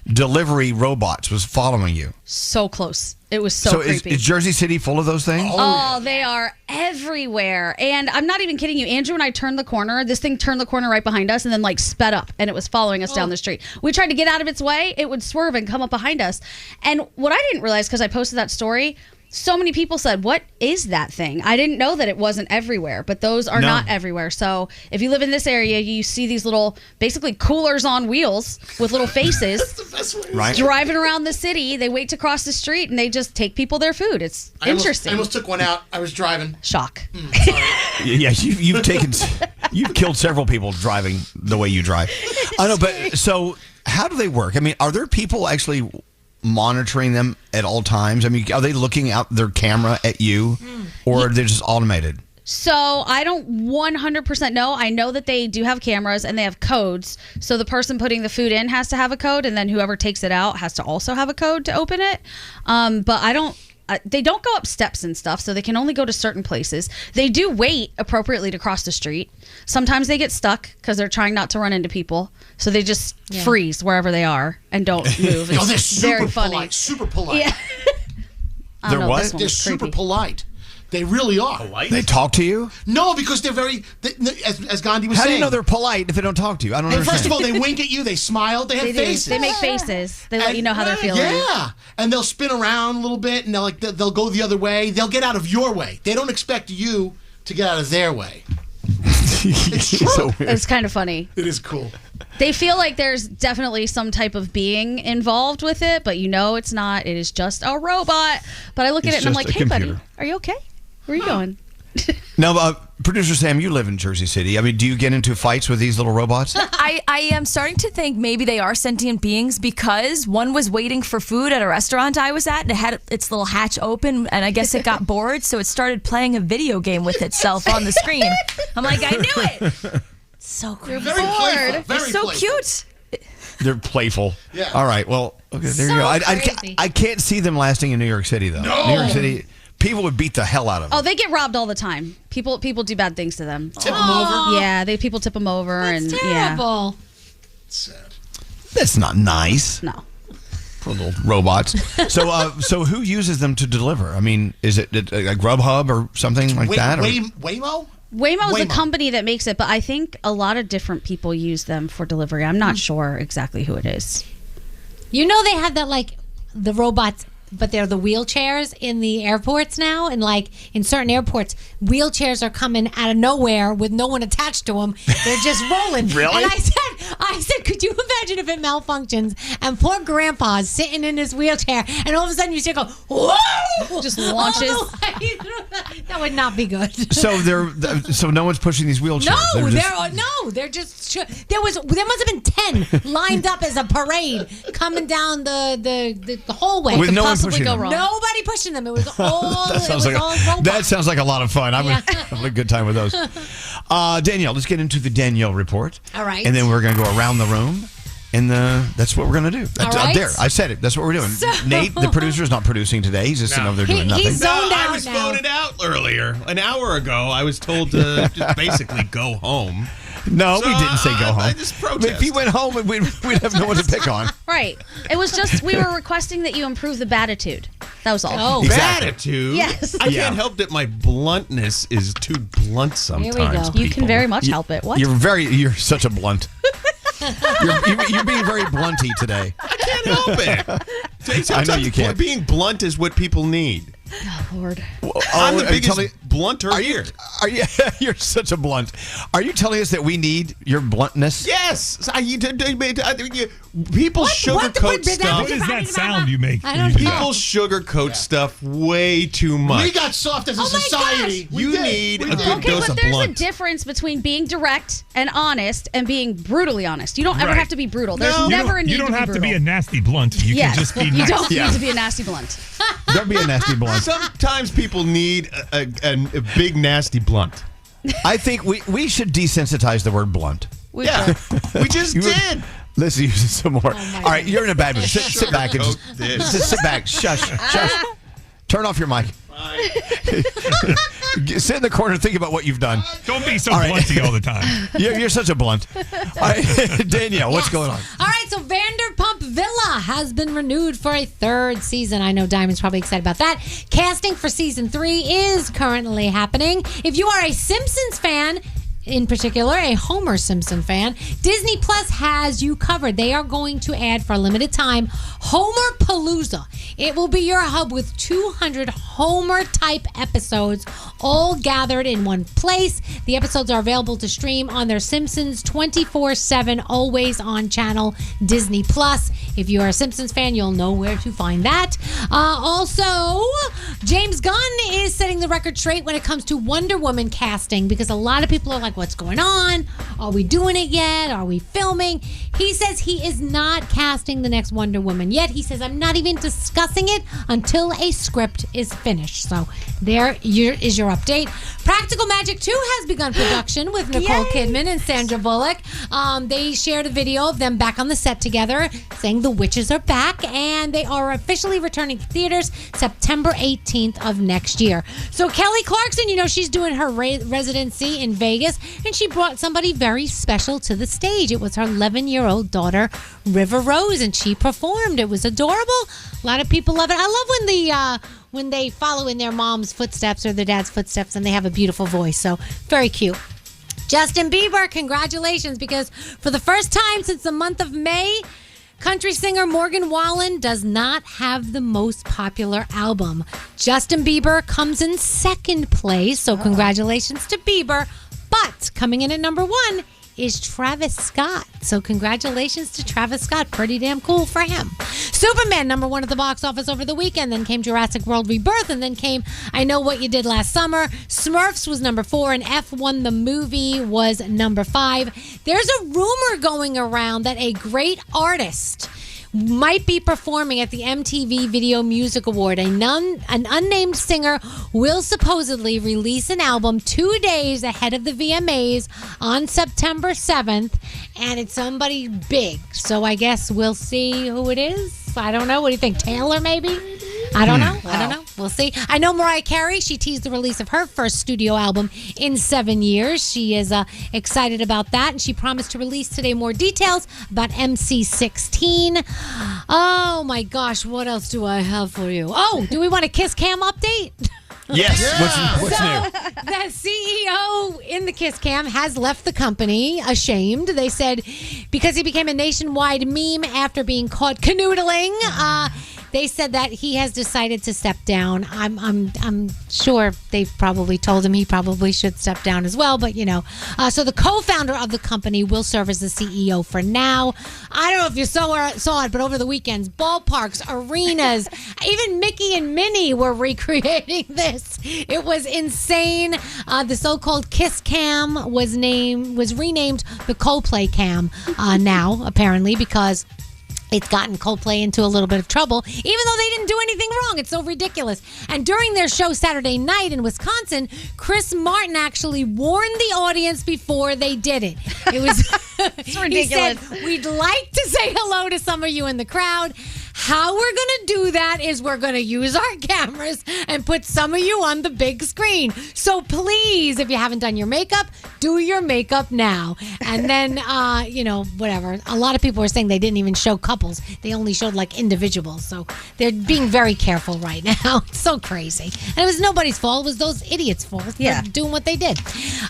delivery robots was following you. So close. It was so creepy. Is Jersey City full of those things? Oh, they are everywhere. And I'm not even kidding you. Andrew and I turned the corner. This thing turned the corner right behind us and then sped up, and it was following us down the street. We tried to get out of its way. It would swerve and come up behind us. And what I didn't realize, because I posted that story, so many people said, what is that thing? I didn't know that it wasn't everywhere, but those are not everywhere. So if you live in this area, you see these little, basically coolers on wheels with little faces. That's the best way. Right. Driving around the city. They wait to cross the street and they just take people their food. It's interesting. I almost took one out. I was driving. Shock. Yeah, you've killed several people driving the way you drive. I know, but so how do they work? I mean, are there people actually monitoring them at all times? I mean, are they looking out their camera at you, or they're just automated? So I don't 100% know. I know that they do have cameras and they have codes. So the person putting the food in has to have a code, and then whoever takes it out has to also have a code to open it. But I don't. They don't go up steps and stuff, so they can only go to certain places. They do wait appropriately to cross the street. Sometimes they get stuck because they're trying not to run into people, so they just freeze wherever they are and don't move. It's they're super very funny. polite. Super polite. Yeah. They're what? They're super polite. They really are. Polite? They talk to you? No, because they're very, as Gandhi was How saying. do you know they're polite if they don't talk to you? I don't understand. First of all, they wink at you. They smile. They have faces. They make faces. They let you know how they're feeling. Yeah, and they'll spin around a little bit, and they'll go the other way. They'll get out of your way. They don't expect you to get out of their way. It's true. So weird. It's kind of funny. It is cool. They feel like there's definitely some type of being involved with it, but it's not. It is just a robot. But I look at it and I'm like, hey, buddy, are you okay? Where are you going? Now, producer Sam, you live in Jersey City. I mean, do you get into fights with these little robots? I am starting to think maybe they are sentient beings because one was waiting for food at a restaurant I was at, and it had its little hatch open, and I guess it got bored, so it started playing a video game with itself on the screen. I'm like, I knew it. So cool. They're very playful. They're so cute. They're playful. Yeah. All right. Well, okay, there you go. I can't see them lasting in New York City, though. No. New York City, people would beat the hell out of them. Oh, they get robbed all the time. People do bad things to them. Tip them over? Yeah, people tip them over. That's and terrible. Sad. That's not nice. No. Little robots. So who uses them to deliver? I mean, is it a Grubhub or something like that? Waymo? Waymo is the company that makes it, but I think a lot of different people use them for delivery. I'm not sure exactly who it is. You know they have that, like, the robots, but they're the wheelchairs in the airports now, and like in certain airports, wheelchairs are coming out of nowhere with no one attached to them. They're just rolling. Really? And I said, could you imagine if it malfunctions and poor Grandpa's sitting in his wheelchair, and all of a sudden you see it go, whoa! Just launches. That would not be good. So no one's pushing these wheelchairs. They're just there must have been 10 lined up as a parade coming down the hallway. With no one pushing them. Nobody pushing them. It was all robots. That sounds like a lot of fun. I'm having a good time with those. Danielle, let's get into the Danielle report. All right. And then we're going to go around the room. And that's what we're going to do. All right. There, I said it. That's what we're doing. Nate, the producer, is not producing today. He's just sitting over there doing nothing. He's zoned out I was now. voted out earlier. An hour ago, I was told to just basically go home. No, we didn't say go home. I just protest. If he went home, we'd have no one to pick on. Right. It was just we were requesting that you improve the batitude. That was all. Oh, Exactly. Attitude? Yes. I can't help that my bluntness is too blunt sometimes. Here we go. You can very much help it. What? You're such a blunt. You're being very blunty today. I can't help it. I know you can't. Being blunt is what people need. Oh, Lord. I'm the biggest blunter here. You're such a blunt. Are you telling us that we need your bluntness? Yes. People sugarcoat stuff. What is that sound you make? I don't when you do People sugarcoat stuff way too much. We got soft as a society. You need a good Okay, dose but of there's blunt. a difference between being direct and honest and being brutally honest. You don't ever Right. have to be brutal. There's You never don't- a need You don't to be have brutal. to be a nasty blunt. You Yes. can just be You nice. don't need to be a nasty blunt. Don't be a nasty blunt. Sometimes people need a big nasty blunt. I think we should desensitize the word blunt. We We just did. Let's use it some more. All right, you're in a bad mood. Sit back and Sugarcoat this. just sit back. Shush. Turn off your mic. Sit in the corner and think about what you've done. Don't be so All right. blunty all the time. You're such a blunt. All right, Danielle, what's going on? All right, so Vanderpump Villa has been renewed for a third season. I know Diamond's probably excited about that. Casting for season 3 is currently happening. If you are a Simpsons fan, in particular, a Homer Simpson fan, Disney Plus has you covered. They are going to add for a limited time Homer Palooza. It will be your hub with 200 Homer-type episodes, all gathered in one place. The episodes are available to stream on their Simpsons 24/7, always-on channel, Disney Plus. If you are a Simpsons fan, you'll know where to find that. Also, James Gunn is setting the record straight when it comes to Wonder Woman casting because a lot of people are like, what's going on? Are we doing it yet? Are we filming? He says he is not casting the next Wonder Woman yet. He says, I'm not even discussing it until a script is finished. So there is your update. Practical Magic 2 has begun production with Nicole Kidman and Sandra Bullock. They shared a video of them back on the set together saying the witches are back and they are officially returning to theaters September 18th of next year. So Kelly Clarkson, she's doing her residency in Vegas and she brought somebody very special to the stage. It was her 11-year-old daughter, River Rose, and she performed. It was adorable. A lot of people love it. I love when they follow in their mom's footsteps or their dad's footsteps and they have a beautiful voice. So very cute. Justin Bieber, congratulations, because for the first time since the month of May, country singer Morgan Wallen does not have the most popular album. Justin Bieber comes in second place, so congratulations to Bieber. But coming in at number 1 is Travis Scott. So congratulations to Travis Scott. Pretty damn cool for him. Superman, number 1 at the box office over the weekend. Then came Jurassic World Rebirth. And then came I Know What You Did Last Summer. Smurfs was number 4. And F1 the movie was number 5. There's a rumor going around that a great artist might be performing at the MTV Video Music Award. An unnamed singer will supposedly release an album 2 days ahead of the VMAs on September 7th, and it's somebody big. So I guess we'll see who it is. I don't know. What do you think? Taylor, maybe? I don't know. I don't know. We'll see. I know Mariah Carey, she teased the release of her first studio album in 7 years. She is excited about that, and she promised to release today more details about MC16. Oh, my gosh. What else do I have for you? Oh, do we want a Kiss Cam update? Yes. What's new? The CEO in the Kiss Cam has left the company ashamed. They said because he became a nationwide meme after being caught canoodling. They said that he has decided to step down. I'm sure they've probably told him he probably should step down as well. But so the co-founder of the company will serve as the CEO for now. I don't know if you saw it, but over the weekends, ballparks, arenas, even Mickey and Minnie were recreating this. It was insane. The so-called Kiss Cam was renamed the Coldplay Cam now, apparently, because it's gotten Coldplay into a little bit of trouble, even though they didn't do anything wrong. It's so ridiculous. And during their show Saturday night in Wisconsin, Chris Martin actually warned the audience before they did it. It was it's ridiculous. He said, we'd like to say hello to some of you in the crowd. How we're going to do that is we're going to use our cameras and put some of you on the big screen. So please, if you haven't done your makeup, do your makeup now. And then, whatever. A lot of people are saying they didn't even show couples. They only showed like individuals. So they're being very careful right now. It's so crazy. And it was nobody's fault. It was those idiots' fault for doing what they did.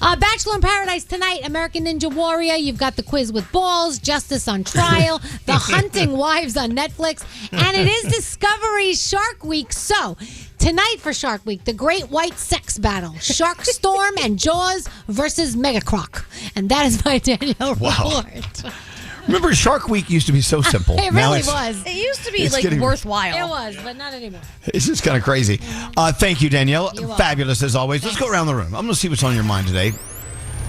Bachelor in Paradise tonight, American Ninja Warrior. You've got The Quiz with Balls, Justice on Trial, The Hunting Wives on Netflix. And it is Discovery Shark Week. So, tonight for Shark Week, the Great White Sex Battle. Shark Storm and Jaws versus Megacroc. And that is my Danielle report. Remember, Shark Week used to be so simple. It really was. It used to be worthwhile. It was, but not anymore. It's just kind of crazy. Thank you, Danielle. You're welcome. Fabulous as always. Let's go around the room. I'm going to see what's on your mind today.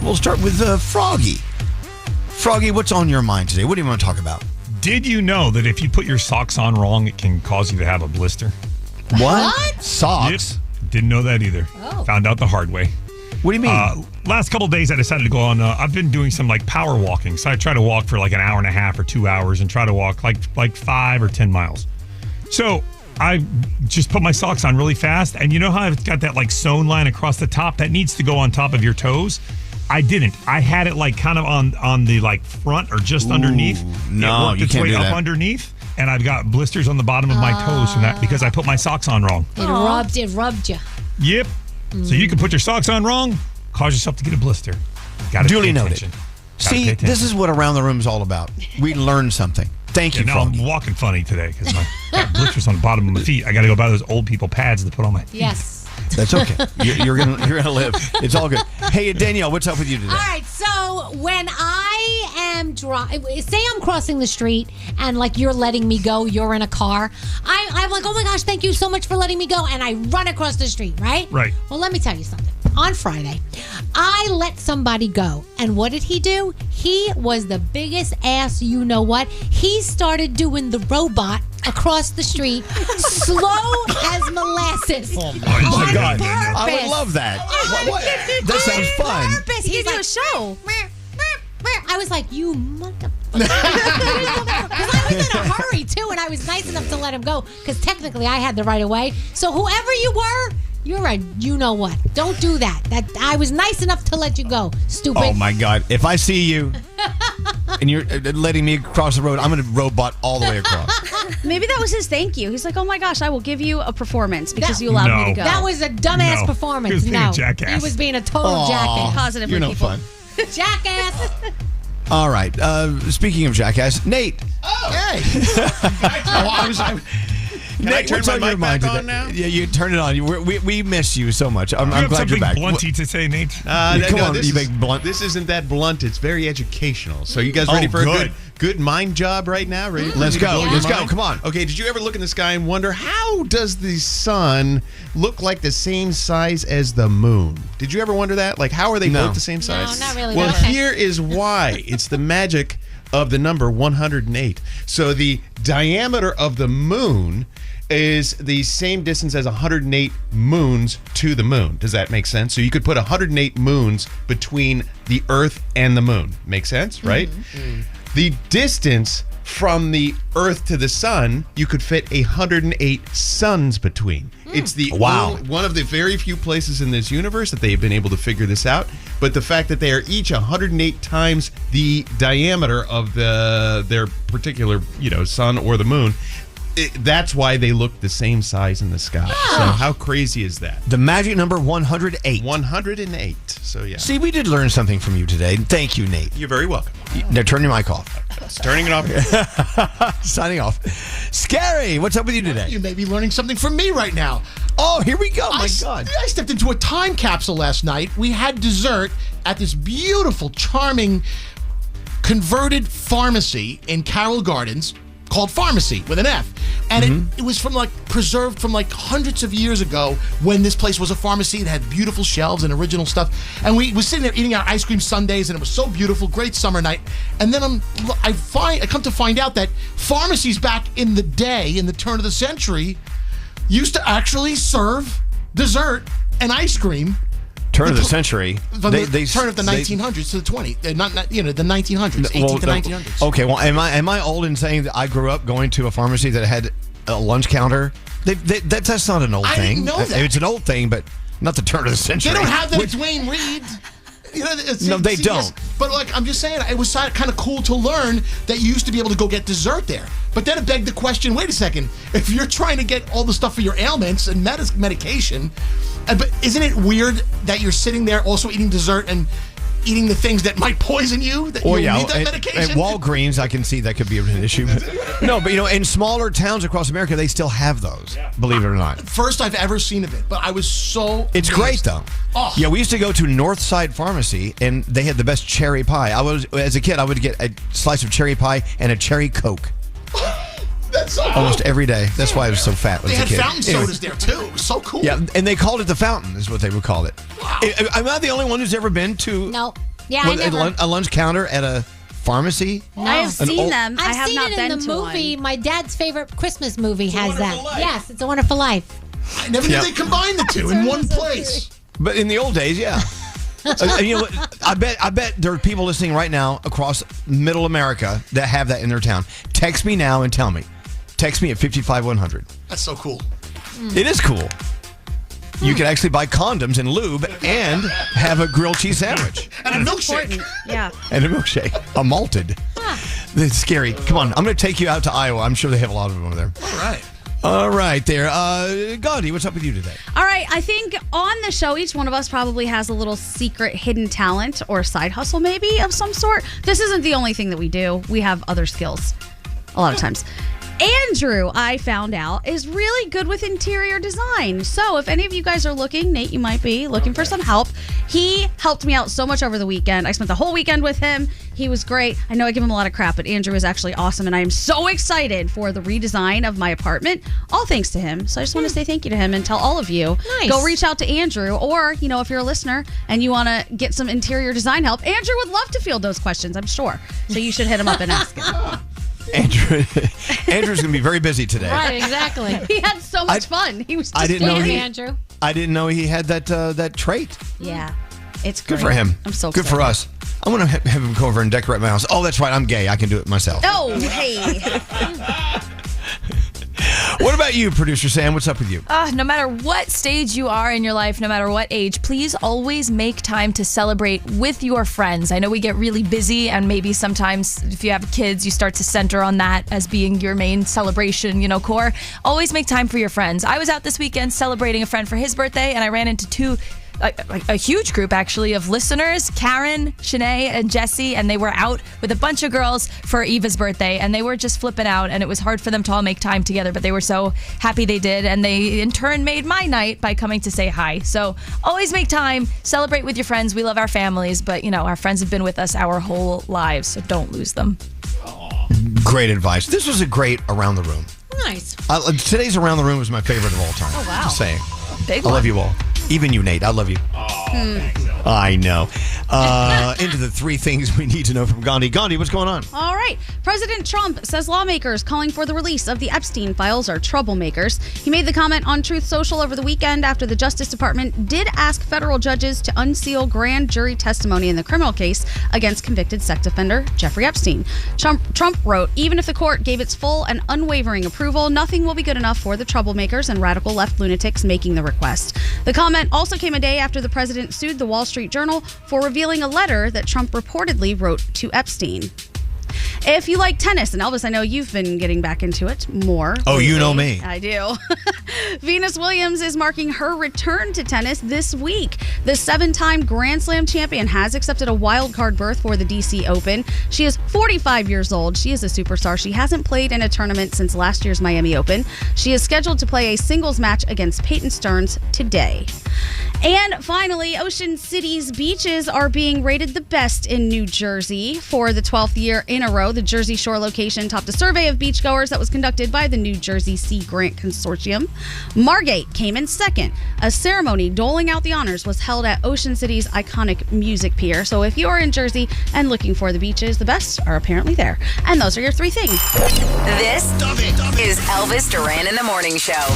We'll start with Froggy. Froggy, what's on your mind today? What do you want to talk about? Did you know that if you put your socks on wrong, it can cause you to have a blister? What? Socks? Yep. Didn't know that either. Oh. Found out the hard way. What do you mean? Last couple of days, I decided to go on. I've been doing some like power walking. So I try to walk for like an hour and a half or 2 hours and try to walk like 5 or 10 miles. So I just put my socks on really fast. And you know how it's got that like sewn line across the top that needs to go on top of your toes? I didn't. I had it like kind of on the like front or just underneath. No, it worked you its can't way do up that. underneath, and I've got blisters on the bottom of my toes from that because I put my socks on wrong. It rubbed you. Yep. So you can put your socks on wrong, cause yourself to get a blister. Got Duly noted. See, this is what Around the Room is all about. We learned something. Thank you, now Froggy. I'm walking funny today because my got blisters on the bottom of my feet. I got to go buy those old people pads to put on my feet. Yes. That's okay. You're gonna live. It's all good. Hey, Danielle, what's up with you today? All right, so when I am say I'm crossing the street and like you're letting me go, you're in a car. I'm like, oh my gosh, thank you so much for letting me go, and I run across the street, right? Right. Well, let me tell you something. On Friday, I let somebody go, and what did he do? He was the biggest ass, you know what? He started doing the robot across the street, slow as molasses. Oh my God! Purpose. I would love that. What? That sounds fun. Purpose. He could do a show. I was like, you motherfucker. Because I was in a hurry, too, and I was nice enough to let him go, because technically I had the right of way. So whoever you were, you're right. You know what? Don't do that. That I was nice enough to let you go, stupid. Oh, my God. If I see you and you're letting me cross the road, I'm going to robot all the way across. Maybe that was his thank you. He's like, oh my gosh, I will give you a performance because you allowed me to go. That was a dumbass performance. He was being a jackass. He was being a total jackass. Positively, you're no people. fun. Jackass. All right. Speaking of jackass, Nate. Oh, hey. Can I turn my mic back on now? Yeah, you turn it on. We miss you so much. I'm You have glad you're something back. blunty to say, Nate? Come on, you make blunt. This isn't that blunt. It's very educational. So you guys ready for a good mind job right now? Ready? Let's go. Let's go. Come on. Okay, did you ever look in the sky and wonder, how does the sun look like the same size as the moon? Did you ever wonder that? Like, how are they both the same size? No, not really. Well, Okay. here is why. It's the magic of the number 108. So the diameter of the moon is the same distance as 108 moons to the moon. Does that make sense? So you could put 108 moons between the Earth and the moon. Make sense, right? Mm-hmm. The distance from the Earth to the sun, you could fit 108 suns between. It's the one of the very few places in this universe that they've been able to figure this out. But the fact that they are each 108 times the diameter of their particular, sun or the moon, that's why they look the same size in the sky. So how crazy is that? The magic number 108. 108. So yeah. See, we did learn something from you today. Thank you, Nate. You're very welcome. Now turn your mic off. It's turning it off. Signing off. Skeery, what's up with you today? You may be learning something from me right now. Oh, here we go. My God. I stepped into a time capsule last night. We had dessert at this beautiful, charming, converted pharmacy in Carroll Gardens called Pharmacy with an F. And it was preserved from hundreds of years ago when this place was a pharmacy. It had beautiful shelves and original stuff. And we were sitting there eating our ice cream sundaes, and it was so beautiful, great summer night. And then I come to find out that pharmacies back in the day, in the turn of the century, used to actually serve dessert and ice cream. Turn of the century. From the turn of the 1900s to the 20s. The 1900s, 18 to 1900s. Okay, well, am I old in saying that I grew up going to a pharmacy that had a lunch counter? That's not an old thing. I didn't know that. It's an old thing, but not the turn of the century. They don't have that at Dwayne Reed. No, they don't. But I'm just saying, it was kind of cool to learn that you used to be able to go get dessert there. But then it begged the question, wait a second, if you're trying to get all the stuff for your ailments and medication, but isn't it weird that you're sitting there also eating dessert and eating the things that might poison you, that you need that medication? At Walgreens, I can see that could be an issue. No, but in smaller towns across America, they still have those, believe it or not. First I've ever seen of it, but I was so It's great, though. Oh. Yeah, we used to go to Northside Pharmacy, and they had the best cherry pie. As a kid, I would get a slice of cherry pie and a cherry Coke. That's so cool. Almost every day. That's why I was so fat as They a had kid. fountain sodas there, too. It was so cool. Yeah, and they called it the fountain, is what they would call it. Wow. Am I the only one who's ever been to No. Yeah, I never. a lunch counter at a pharmacy? No. I have seen them. I I've have seen not it been in the to movie. one. My dad's favorite Christmas movie has that. Wonderful Life. Yes, It's a Wonderful Life. I never knew they combined the two in one place. But in the old days, yeah. I bet there are people listening right now across middle America that have that in their town. Text me now and tell me. Text me at 55100. That's so cool. It is cool. You can actually buy condoms and lube and have a grilled cheese sandwich. And a milkshake. Yeah. And a milkshake. A malted. That's scary. Come on. I'm going to take you out to Iowa. I'm sure they have a lot of them over there. All right. All right there. Gandhi, what's up with you today? All right, I think on the show, each one of us probably has a little secret hidden talent or side hustle maybe of some sort. This isn't the only thing that we do. We have other skills a lot of times. Andrew, I found out, is really good with interior design. So if any of you guys are looking, Nate, you might be looking for some help. He helped me out so much over the weekend. I spent the whole weekend with him. He was great. I know I give him a lot of crap, but Andrew is actually awesome, and I am so excited for the redesign of my apartment, all thanks to him. So I just want to say thank you to him and tell all of you, go reach out to Andrew, or, if you're a listener and you want to get some interior design help, Andrew would love to field those questions, I'm sure. So you should hit him up and ask him. Andrew's going to be very busy today. Right, exactly. He had so much fun. He was just I didn't know Andrew. I didn't know he had that trait. Yeah, it's Good great. for him. I'm so good excited. for us. I want to have him come over and decorate my house. Oh, that's right. I'm gay. I can do it myself. Oh, hey. What about you, producer Sam? What's up with you? No matter what stage you are in your life, no matter what age, please always make time to celebrate with your friends. I know we get really busy, and maybe sometimes if you have kids, you start to center on that as being your main celebration, core. Always make time for your friends. I was out this weekend celebrating a friend for his birthday, and I ran into a huge group actually of listeners, Karen, Shanae, and Jesse, and they were out with a bunch of girls for Eva's birthday, and they were just flipping out, and it was hard for them to all make time together, but they were so happy they did, and they in turn made my night by coming to say hi. So always make time, celebrate with your friends. We love our families, but our friends have been with us our whole lives, so don't lose them. Great advice. This was a great Around the Room. Nice. Today's Around the Room was my favorite of all time. Oh, wow. Just saying. Big I love one. you all. Even you, Nate. I love you. I know. Into the three things we need to know from Gandhi. Gandhi, what's going on? All right. President Trump says lawmakers calling for the release of the Epstein files are troublemakers. He made the comment on Truth Social over the weekend after the Justice Department did ask federal judges to unseal grand jury testimony in the criminal case against convicted sex offender Jeffrey Epstein. Trump wrote, even if the court gave its full and unwavering approval, nothing will be good enough for the troublemakers and radical left lunatics making the request. The comment also came a day after the president sued the Wall Street Journal for revealing a letter that Trump reportedly wrote to Epstein. If you like tennis, and Elvis, I know you've been getting back into it more. Oh, lately. you know me. I do. Venus Williams is marking her return to tennis this week. The 7-time Grand Slam champion has accepted a wild card berth for the DC Open. She is 45 years old. She is a superstar. She hasn't played in a tournament since last year's Miami Open. She is scheduled to play a singles match against Peyton Stearns today. And finally, Ocean City's beaches are being rated the best in New Jersey for the 12th year in a row. The Jersey Shore location topped a survey of beachgoers that was conducted by the New Jersey Sea Grant Consortium. Margate came in second. A ceremony doling out the honors was held at Ocean City's iconic music pier. So if you are in Jersey and looking for the beaches, the best are apparently there. And those are your three things. This is Elvis Duran in the Morning Show.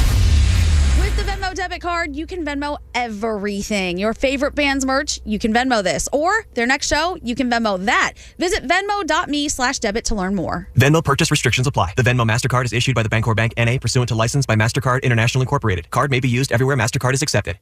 With the Venmo debit card, you can Venmo everything. Your favorite band's merch, you can Venmo this. Or their next show, you can Venmo that. Visit Venmo.me/debit to learn more. Venmo purchase restrictions apply. The Venmo MasterCard is issued by the Bancorp Bank N.A. pursuant to license by MasterCard International Incorporated. Card may be used everywhere MasterCard is accepted.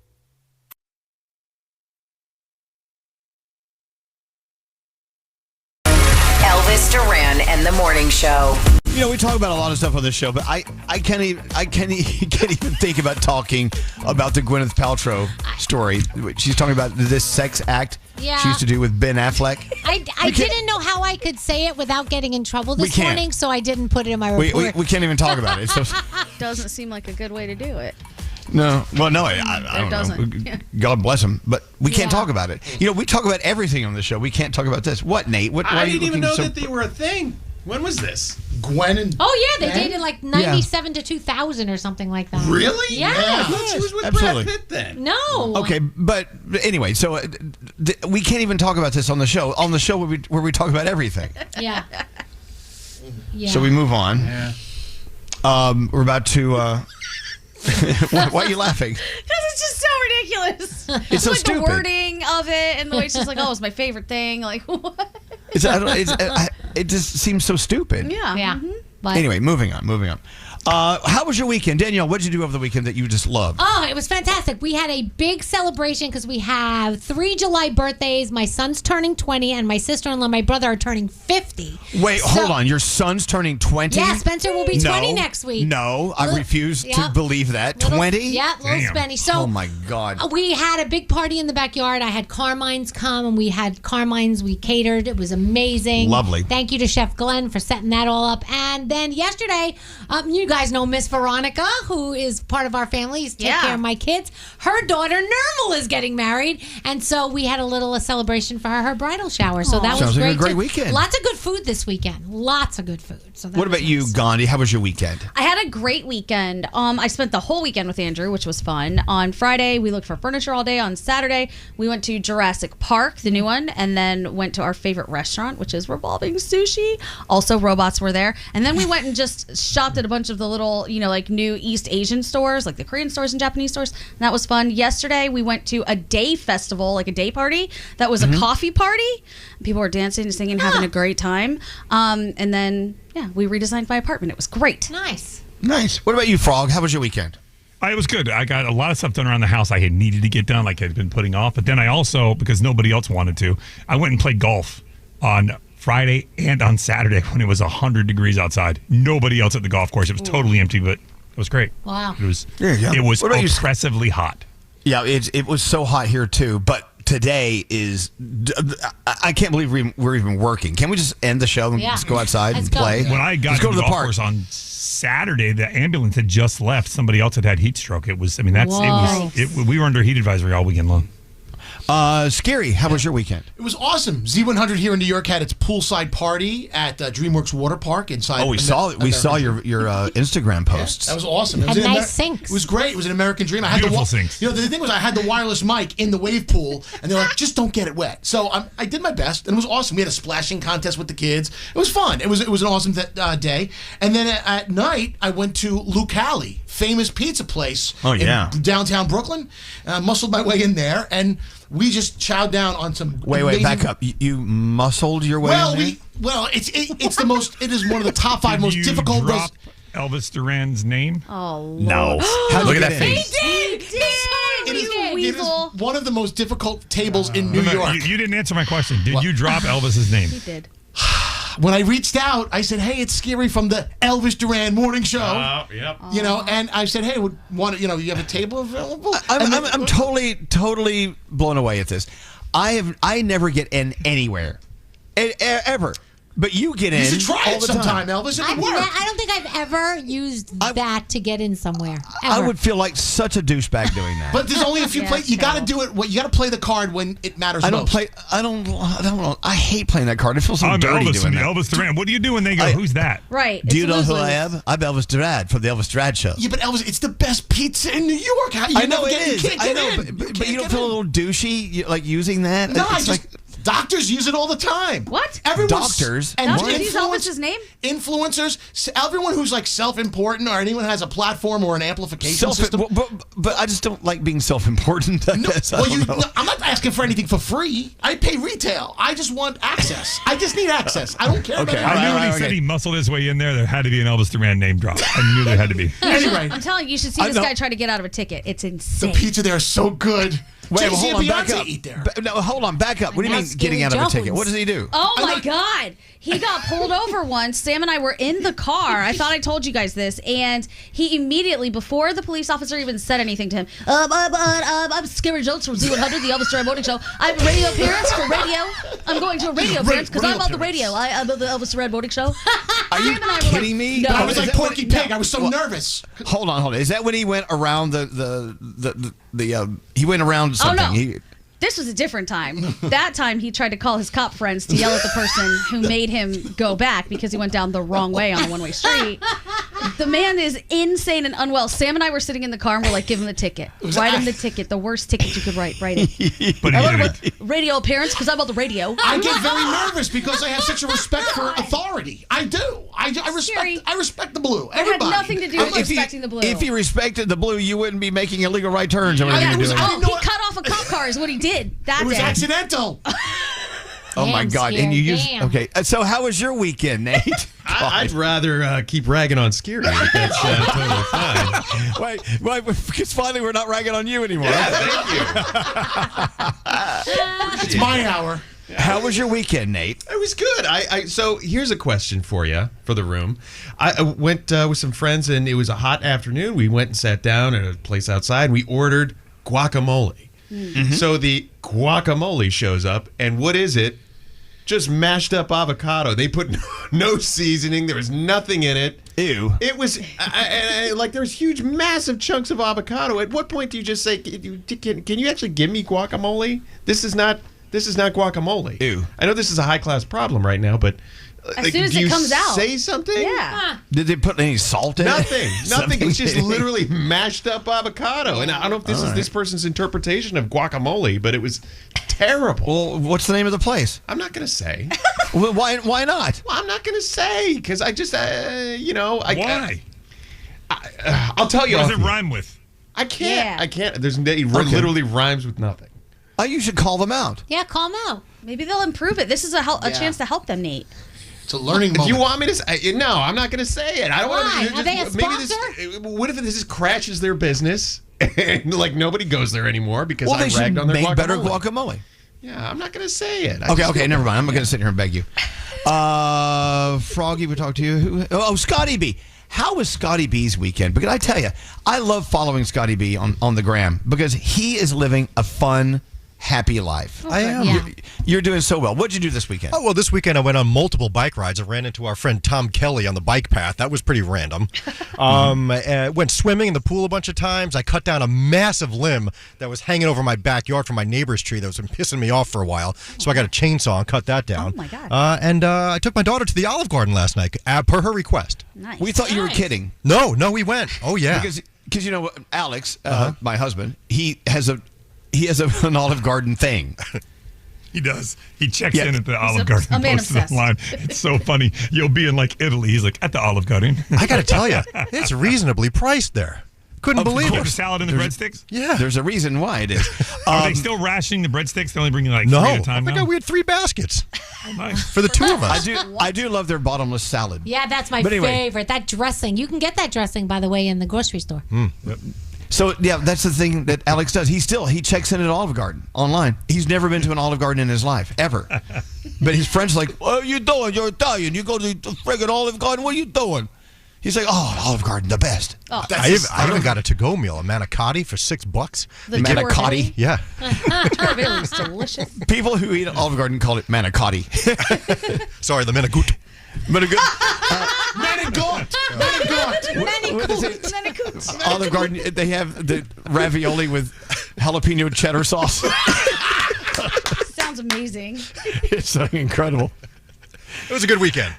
Elvis Duran and the Morning Show. We talk about a lot of stuff on this show, but I can't even think about talking about the Gwyneth Paltrow story. She's talking about this sex act she used to do with Ben Affleck. I didn't know how I could say it without getting in trouble this morning, so I didn't put it in my report. We can't even talk about it. So, Doesn't seem like a good way to do it. no, well, no, I don't know. God bless him, but we can't talk about it. We talk about everything on the show. We can't talk about this. What, Nate? Why I are you didn't even know looking that they were a thing. When was this? Gwen and Oh, yeah, they dated like 97 to 2000 or something like that. Really? Yeah. I thought she was with Absolutely. Brad Pitt then. No. Okay, but anyway, so we can't even talk about this on the show. On the show where we talk about everything. Yeah. So we move on. Yeah. We're about to. Why are you laughing? Because it's just so ridiculous. It's so like stupid. the wording of it and the way she's like, "Oh, it's my favorite thing." Like, what? It just seems so stupid. Yeah. Yeah. Mhm. But Anyway, moving on. How was your weekend? Danielle, what did you do over the weekend that you just loved? Oh, it was fantastic. We had a big celebration because we have 3 July birthdays. My son's turning 20, and my sister-in-law, my brother, are turning 50. Wait, hold on. Your son's turning 20? Yeah, Spencer will be 20 next week. No, I refuse to believe that. 20? Yeah, little Spenny. So, oh, my God. We had a big party in the backyard. I had Carmine's come, and we had Carmine's. We catered. It was amazing. Lovely. Thank you to Chef Glenn for setting that all up. And then yesterday, you guys know Miss Veronica, who is part of our family, take care of my kids. Her daughter, Nermal, is getting married. And so we had a little celebration for her bridal shower. So that was Sounds great. like a great too. weekend. Lots of good food this weekend. Lots of good food. So What about you, Gandhi? How was your weekend? I had a great weekend. I spent the whole weekend with Andrew, which was fun. On Friday, we looked for furniture all day. On Saturday, we went to Jurassic Park, the new one, and then went to our favorite restaurant, which is Revolving Sushi. Also, robots were there. And then we went and just shopped at a bunch of the little, like new East Asian stores, like the Korean stores and Japanese stores. And that was fun. Yesterday, we went to a day festival, like a day party. That was a coffee party. People were dancing and singing, having a great time. And then, we redesigned my apartment. It was great. Nice. Nice. What about you, Frog? How was your weekend? It was good. I got a lot of stuff done around the house I had needed to get done, like I'd been putting off. But then I also, because nobody else wanted to, I went and played golf on Friday and on Saturday when it was 100 degrees outside. Nobody else at the golf course. It was totally empty, but it was great. Wow. It was. There you go. It was What about you? oppressively hot. Yeah, it was so hot here, too. But today is... I can't believe we're even working. Can we just end the show and just go outside and play? When I got to the golf course on Saturday, the ambulance had just left. Somebody else had heat stroke. It was. I mean, we were under heat advisory all weekend long. Skeery, how was your weekend? It was awesome. Z100 here in New York had its poolside party at DreamWorks Water Park inside. We saw your Instagram posts. That was awesome. And nice sinks. It was great. It was an American dream. I had Beautiful sinks. The thing was, I had the wireless mic in the wave pool, and they're like, just don't get it wet. So I did my best, and it was awesome. We had a splashing contest with the kids. It was fun. It was an awesome day. And then at night, I went to Lucali, famous pizza place in downtown Brooklyn. Muscled my way in there, and we just chowed down on some. Wait, back up. You muscled your way in there? It's the most. It is one of the top 5 most difficult. Drop Elvis Duran's name? Oh, Lord. No. Look at that face. He did. It is one of the most difficult tables in New York. You didn't answer my question. Did you drop Elvis's name? He did. When I reached out, I said, "Hey, it's Skeery from the Elvis Duran Morning Show." Yep. And I said, "Hey, you have a table available?" I'm totally blown away at this. I never get in anywhere, ever. But you get in. You should try all it the sometime, time. Elvis. I don't think I've ever used that to get in somewhere. Ever. I would feel like such a douchebag doing that. But there's only a few places. You got to do it. You got to play the card when it matters most. I don't know. I hate playing that card. It feels so dirty Elvis doing that. Elvis Duran. What do you do when they go, who's that? Right. Do you know who I am? I'm Elvis Duran from the Elvis Duran Show. Yeah, but Elvis, it's the best pizza in New York. I know it is. You can't I get know, in. but you don't feel a little douchey like using that? No, it's doctors use it all the time. What? Doctors? And Doctors use Elvis's name? Influencers, everyone who's like self-important or anyone who has a platform or an amplification system. But I just don't like being self-important. I'm not asking for anything for free. I pay retail. I just want access. I just need access. I don't care about it. I knew when he said he muscled his way in there had to be an Elvis Duran name drop. I knew there had to be. Anyway. I'm telling you, you should see this guy try to get out of a ticket. It's insane. The pizza there is so good. Wait, Jay-Z hold on, and back Beyonce up. eat there. No, hold on, back up. What do you mean getting out of a ticket? What does he do? Oh my God. He got pulled over once. Sam and I were in the car. I thought I told you guys this. And he immediately, before the police officer even said anything to him, I'm Skeery Jones from Z100, the Elvis Duran Morning Show. I have a radio appearance for radio. I'm going to a radio appearance because I'm on the radio. I'm on the Elvis Duran Morning Show. Are you kidding me? No. I was like Porky Pig. I was so nervous. Hold on. Is that when he went around he went around something? Oh, no. This was a different time. That time he tried to call his cop friends to yell at the person who made him go back because he went down the wrong way on a one-way street. The man is insane and unwell. Sam and I were sitting in the car and we're like, give him the ticket. Write him the ticket. The worst ticket you could write it. But I want a radio appearance because I'm on the radio. I get very nervous because I have such a respect for authority. I do. I respect the blue. Everybody. It had nothing to do with respecting the blue. If he respected the blue, you wouldn't be making illegal right turns. Or anything you're doing. He cut off a cop car is what he did that day. It was accidental. Oh my God! And you use So how was your weekend, Nate? I'd rather keep ragging on Skeery. That's totally fine. Wait, because finally we're not ragging on you anymore. Yeah, thank you. It's my hour. How was your weekend, Nate? It was good. So here's a question for you, for the room. I went with some friends, and it was a hot afternoon. We went and sat down at a place outside, and we ordered guacamole. Mm-hmm. So the guacamole shows up, and what is it? Just mashed up avocado. They put no seasoning. There was nothing in it. Ew. It was like there was huge, massive chunks of avocado. At what point do you just say, can you actually give me guacamole? This is not guacamole. Ew. I know this is a high-class problem right now, but as soon as it comes out, say something? Yeah. Did they put any salt in it? Nothing. It's just literally mashed up avocado. And I don't know if this is this person's interpretation of guacamole, but it was terrible. Well, what's the name of the place? I'm not going to say. Well, why not? Well, I'm not going to say because I just, Why? I'll tell you. What does it rhyme with? I can't. Yeah. I can't. It literally rhymes with nothing. Oh, you should call them out. Yeah, call them out. Maybe they'll improve it. This is a chance to help them, Nate. It's a learning moment. Do you want me to say? No, I'm not going to say it. I don't Why? want to. Are they a sponsor? What if this crashes their business and like nobody goes there anymore because I they should ragged on their make guacamole? better guacamole. Yeah, I'm not going to say it. Okay, never mind. I'm not going to sit here and beg you. Froggy, we talked to you. Scotty B. How was Scotty B's weekend? Because I tell you, I love following Scotty B on the gram because he is living a fun, happy life. I am. Yeah. You're doing so well. What'd you do this weekend? Oh, well, this weekend I went on multiple bike rides. I ran into our friend Tom Kelly on the bike path. That was pretty random. Went swimming in the pool a bunch of times. I cut down a massive limb that was hanging over my backyard from my neighbor's tree that was been pissing me off for a while. So I got a chainsaw and cut that down. Oh, my God. I took my daughter to the Olive Garden last night, per her request. Nice. We thought you were kidding. No, we went. Oh, yeah. Because you know, Alex, my husband, he has an Olive Garden thing. He does. He checks in at the Olive Garden a and man posts it obsessed. online. It's so funny. You'll be in like Italy. He's like, at the Olive Garden. I got to tell you, it's reasonably priced there. Couldn't believe The it. salad and the breadsticks? Yeah. There's a reason why it is. Are they still rationing the breadsticks? They only bring you like No. three at a time Oh my now? God, we had 3 baskets Oh, nice. for the 2 of us. I do love their bottomless salad. Yeah, that's my But anyway. favorite. That dressing. You can get that dressing, by the way, in the grocery store. So yeah, that's the thing that Alex does. He checks in at Olive Garden online. He's never been to an Olive Garden in his life ever. But his friends are like, "What are you doing? You're Italian. You go to the friggin' Olive Garden. What are you doing?" He's like, "Oh, Olive Garden, the best." Oh. I even got a to-go meal, a manicotti for $6. The Manicotti. Yeah. Tortellini is delicious. People who eat at Olive Garden call it manicotti. Sorry, the manicotti. Manicotti. What is it? Olive Garden, they have the ravioli with jalapeno cheddar sauce. Sounds amazing. It's so incredible. It was a good weekend.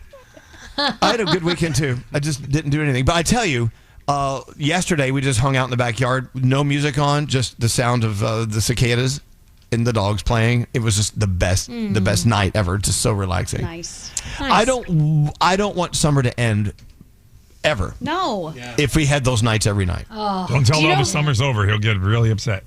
I had a good weekend too. I just didn't do anything. But I tell you, yesterday we just hung out in the backyard, no music on, just the sound of the cicadas and the dogs playing. It was just the best night ever. Just so relaxing. Nice. I don't want summer to end ever. No. If we had those nights every night. Oh. Don't tell Do you Elvis know- summer's over. He'll get really upset.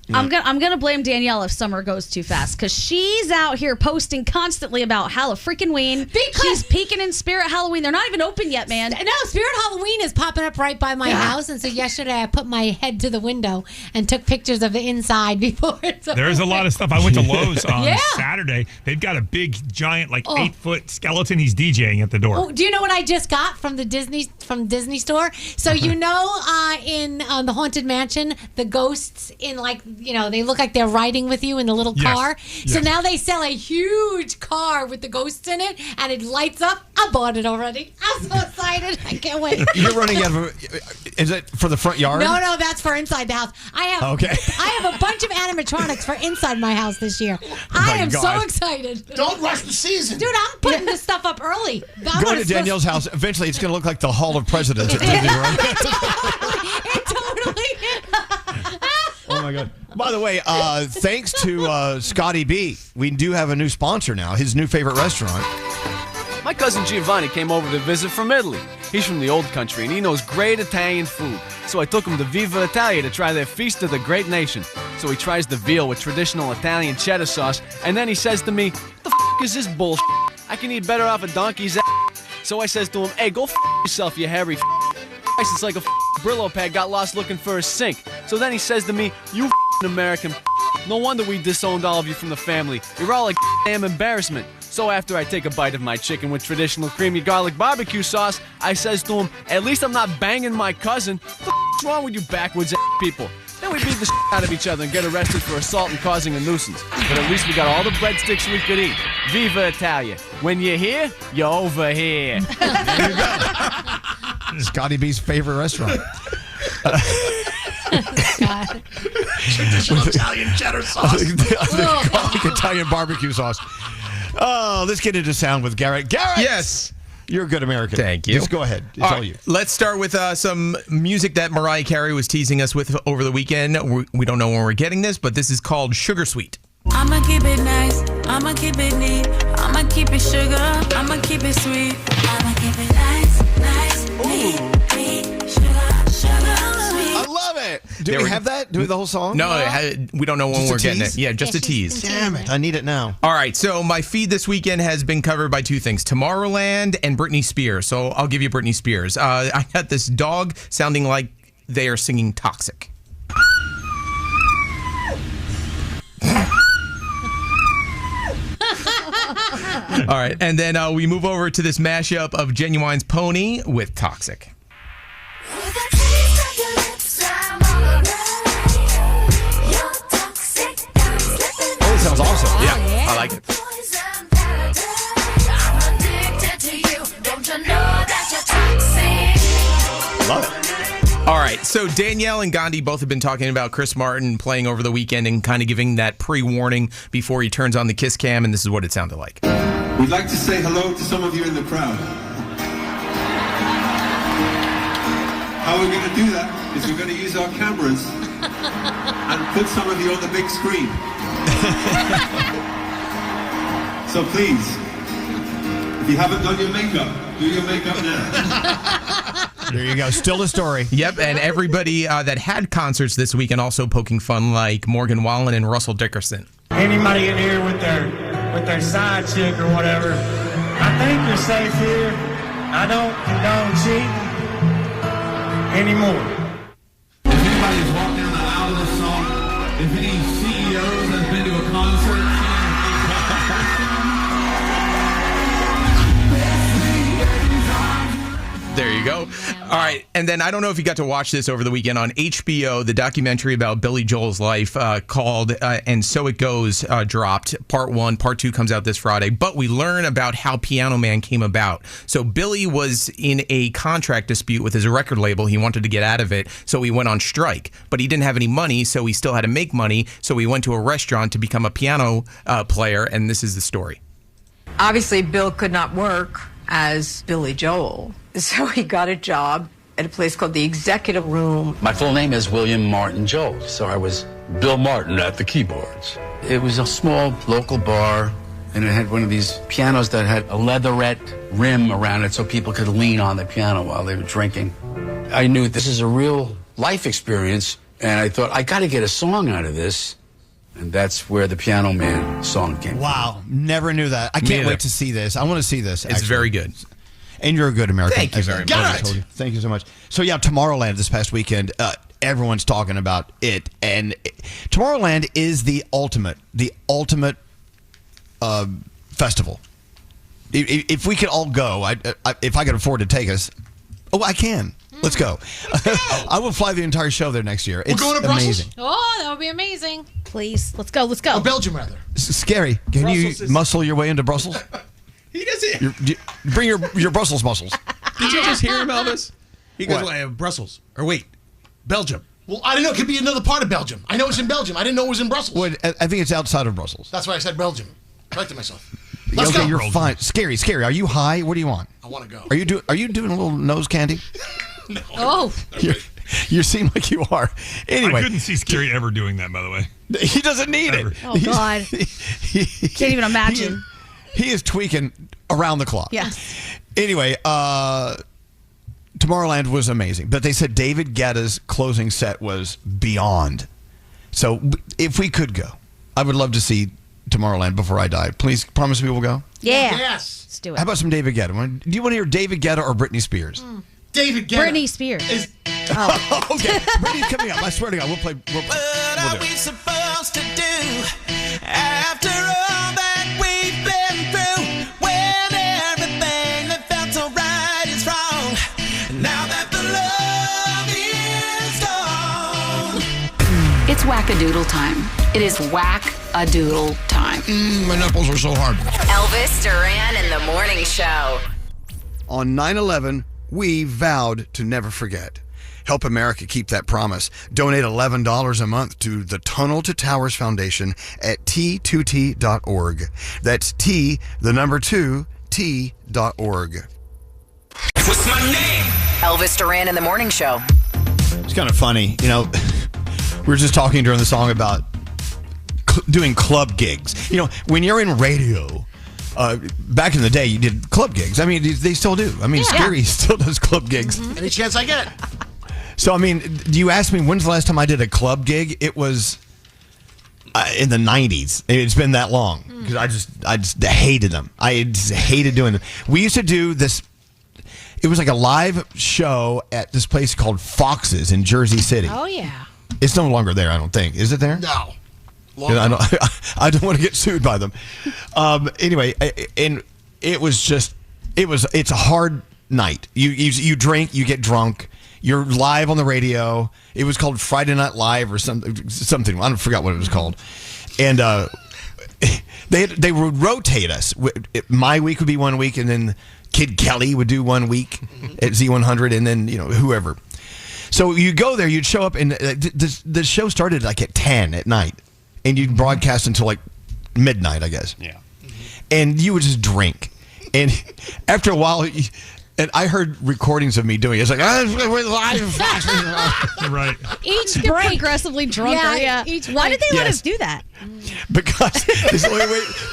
I'm gonna blame Danielle if summer goes too fast because she's out here posting constantly about Halloween. She's peeking in Spirit Halloween. They're not even open yet, man. No, Spirit Halloween is popping up right by my house, and so yesterday I put my head to the window and took pictures of the inside before it's There's a lot of stuff. I went to Lowe's on Yeah. Saturday. They've got a big, giant, 8-foot skeleton. He's DJing at the door. Oh, do you know what I just got from the Disney store? So in the Haunted Mansion, the ghosts in they look like they're riding with you in the little car. Yes. So now they sell a huge car with the ghosts in it, and it lights up. I bought it already. I'm so excited. I can't wait. You're running out of. Is it for the front yard? No, that's for inside the house. I have a bunch of animatronics for inside my house this year. I am so excited. Don't rush the season. Dude, I'm putting this stuff up early. Go to Danielle's house. Eventually, it's going to look like the Hall of Presidents at Disney World. Oh my God! By the way, thanks to Scotty B, we do have a new sponsor now. His new favorite restaurant. My cousin Giovanni came over to visit from Italy. He's from the old country and he knows great Italian food. So I took him to Viva Italia to try their Feast of the Great Nation. So he tries the veal with traditional Italian cheddar sauce, and then he says to me, "The f*** is this bullshit? I can eat better off a donkey's ass." So I says to him, hey, go yourself, you hairy It's like a Brillo pad got lost looking for a sink. So then he says to me, you American no wonder we disowned all of you from the family. You're all a damn embarrassment. So after I take a bite of my chicken with traditional creamy garlic barbecue sauce, I says to him, at least I'm not banging my cousin. What's wrong with you backwards people? Then we beat the out of each other and get arrested for assault and causing a nuisance. But at least we got all the breadsticks we could eat. Viva Italia. When you're here, you're over here. There you go. Scotty B's favorite restaurant. Traditional Italian cheddar sauce. Garlic Italian barbecue sauce. Oh, let's get into sound with Garrett. Garrett! Yes. You're a good American. Thank you. Just go ahead. It's all you. Let's start with some music that Mariah Carey was teasing us with over the weekend. We don't know when we're getting this, but this is called Sugar Sweet. I'ma keep it nice, I'ma keep it neat, I'ma keep it sugar, I'ma keep it sweet. I'ma keep it nice, neat, sugar, sweet. I love it. Do we have that? Do we have the whole song? No, we don't know when Just a we're getting tease? it. Yeah, just a tease. Damn it. I need it now. All right, so my feed this weekend has been covered by two things, Tomorrowland and Britney Spears. So I'll give you Britney Spears. I got this dog sounding like they are singing Toxic. All right, and then we move over to this mashup of Genuine's Pony with Toxic. Oh, it sounds awesome. Yeah, I like it. Love it. All right, so Danielle and Gandhi both have been talking about Chris Martin playing over the weekend and kind of giving that pre-warning before he turns on the kiss cam, and this is what it sounded like. We'd like to say hello to some of you in the crowd. How we're going to do that is we're going to use our cameras and put some of you on the big screen. So please, if you haven't done your makeup, do your makeup now. There you go. Still a story. Yep, and everybody that had concerts this weekend also poking fun, like Morgan Wallen and Russell Dickerson. Anybody in here with their side chick or whatever, I think you're safe here. I don't condone cheating anymore. If anybody's walked down the aisle of this song, if any CEOs has been to a concert, There you go. All right. And then I don't know if you got to watch this over the weekend on HBO, the documentary about Billy Joel's life called And So It Goes dropped. Part 1. Part 2 comes out this Friday. But we learn about how Piano Man came about. So Billy was in a contract dispute with his record label. He wanted to get out of it. So he went on strike. But he didn't have any money, so he still had to make money. So he went to a restaurant to become a piano player. And this is the story. Obviously, Bill could not work as Billy Joel. So he got a job at a place called the Executive Room. My full name is William Martin Joel, so I was Bill Martin at the keyboards. It was a small local bar, and it had one of these pianos that had a leatherette rim around it so people could lean on the piano while they were drinking. I knew this is a real life experience, and I thought, I got to get a song out of this. And that's where the Piano Man song came from. Wow, never knew that. I can't wait to see this. I want to see this. It's very good. And you're a good American. Thank you very much. I told you. Thank you so much. So yeah, Tomorrowland this past weekend, everyone's talking about it, and Tomorrowland is the ultimate festival. If we could all go, if I could afford to take us, I can. Let's go. I will fly the entire show there next year. It's We're going to Brussels? amazing. Oh, that would be amazing. Please, let's go. Or Belgium, rather. Scary. Can Brussels you is- muscle your way into Brussels? He doesn't. Bring your Brussels muscles. Did you just hear him, Elvis? He goes, What? well, I have Brussels. Or wait, Belgium. Well, I don't know. It could be another part of Belgium. I know it's in Belgium. I didn't know it was in Brussels. Well, I think it's outside of Brussels. That's why I said Belgium. Corrected myself. Let's Okay, go. you're fine. Scary. Are you high? What do you want? I want to go. Are you doing a little nose candy? No. Oh. You seem like you are. Anyway, I couldn't see Skeery ever doing that, by the way. He doesn't need Ever. it. Oh, God. Can't even imagine. He is tweaking around the clock. Yeah. Anyway, Tomorrowland was amazing, but they said David Guetta's closing set was beyond. So if we could go, I would love to see Tomorrowland before I die. Please promise me we'll go. Yeah. Yes. Let's do it. How about some David Guetta? Do you want to hear David Guetta or Britney Spears? David Guetta. Britney Spears. Okay, Britney's coming up. I swear to God, we'll do What are we supposed to do after all that we've been through? When everything that felt so right is wrong. Now that the love is gone. It's whack-a-doodle time. It is whack-a-doodle time. My nipples are so hard. Elvis Duran in the morning show. On 9/11, we vowed to never forget. Help America keep that promise. Donate $11 a month to the Tunnel to Towers Foundation at T2T.org. That's T, the number 2, T.org. What's my name? Elvis Duran in the morning show. It's kind of funny. You know, we were just talking during the song about doing club gigs. You know, when you're in radio, back in the day, you did club gigs. I mean, they still do. I mean, Skeery still does club gigs. Any chance I get. So, I mean, you asked me when's the last time I did a club gig? It was in the 90s. It's been that long because I just hated them. I just hated doing them. We used to do this. It was like a live show at this place called Fox's in Jersey City. Oh, yeah. It's no longer there, I don't think. Is it there? No. I don't want to get sued by them. Anyway, and it's a hard night. You drink, you get drunk. You're live on the radio. It was called Friday Night Live or something. I forgot what it was called. And they would rotate us. My week would be 1 week, and then Kid Kelly would do 1 week at Z100, and then whoever. So you go there, you'd show up, and the show started like at 10 at night, and you'd broadcast until like midnight, I guess. Yeah. And you would just drink, and after a while. And I heard recordings of me doing it. It's like, we're live. Right. Each break. Progressively drunker. Yeah. Why did they let us do that? Because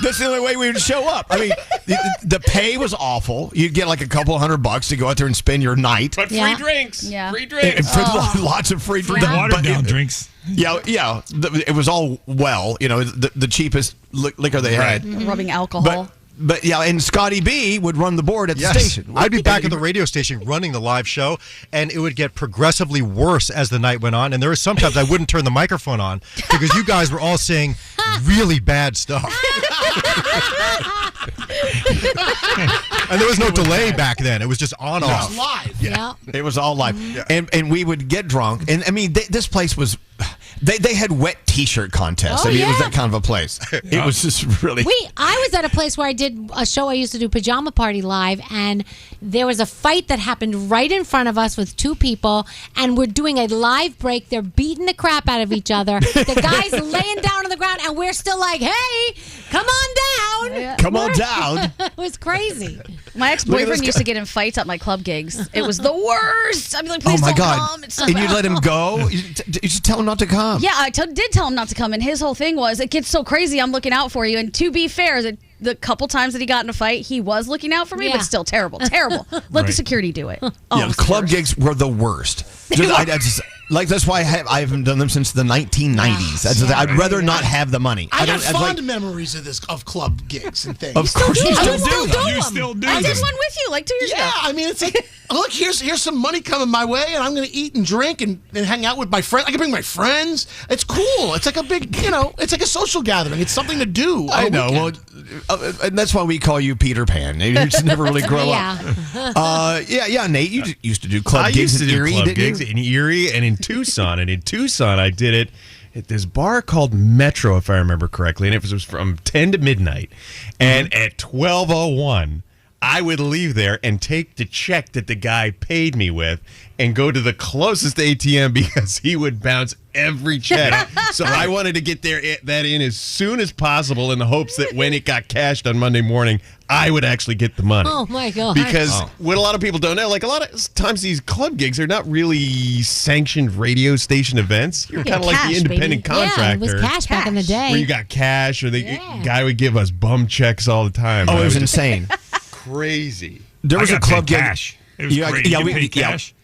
that's the only way we would show up. I mean, the pay was awful. You'd get like a couple $100 to go out there and spend your night. But free drinks. Yeah. Free drinks. Lots of free drinks. Watered down drinks. Yeah. It was all the cheapest liquor they had. Rubbing alcohol. But yeah, and Scotty B would run the board at the station. I'd be back at the radio station running the live show, and it would get progressively worse as the night went on. And there were sometimes I wouldn't turn the microphone on because you guys were all saying really bad stuff. And there was no delay back then. It was just on off. It was live. Yeah. It was all live. And we would get drunk. And I mean, this place was. They had wet T-shirt contests. Oh, It was that kind of a place. It was just really. I was at a place where I did a show. I used to do Pajama Party live, and there was a fight that happened right in front of us with two people, and we're doing a live break. They're beating the crap out of each other. The guy's laying down on the ground, and we're still like, "Hey, come on down! Come on down!" It was crazy. My ex-boyfriend used to get in fights at my club gigs. It was the worst. I'd be like, please oh my don't God. come. It's so And bad. you'd let him go? You just tell him not to come. Yeah, I did tell him not to come, and his whole thing was, it gets so crazy, I'm looking out for you. And to be fair, the couple times that he got in a fight, he was looking out for me, but still terrible. Let the security do it. Club gigs were the worst. That's why I haven't done them since the 1990s. I'd rather not have the money. I got fond memories of club gigs and things. Of course you still do them. You still do I them. did one with you like 2 years ago. Yeah, I mean, it's like, look, here's some money coming my way, and I'm going to eat and drink and hang out with my friends. I can bring my friends. It's cool. It's like a big, it's like a social gathering. It's something to do. I know. Well, and that's why we call you Peter Pan. You just never really grow up. Nate, you used to do club gigs in Erie, club gigs in Erie and in Tucson. And in Tucson, I did it at this bar called Metro, if I remember correctly. And it was from 10 to midnight. And at 12:01, I would leave there and take the check that the guy paid me with and go to the closest ATM because he would bounce every check. So I wanted to get that in as soon as possible in the hopes that when it got cashed on Monday morning, I would actually get the money. Oh, my God. Because what a lot of people don't know, like a lot of times these club gigs are not really sanctioned radio station events. You're kind of like the independent contractor. Yeah, it was cash back in the day. Where you got cash, or the guy would give us bum checks all the time. Oh, it was insane. Crazy. There was a club gig. Cash. It was great. You get paid cash.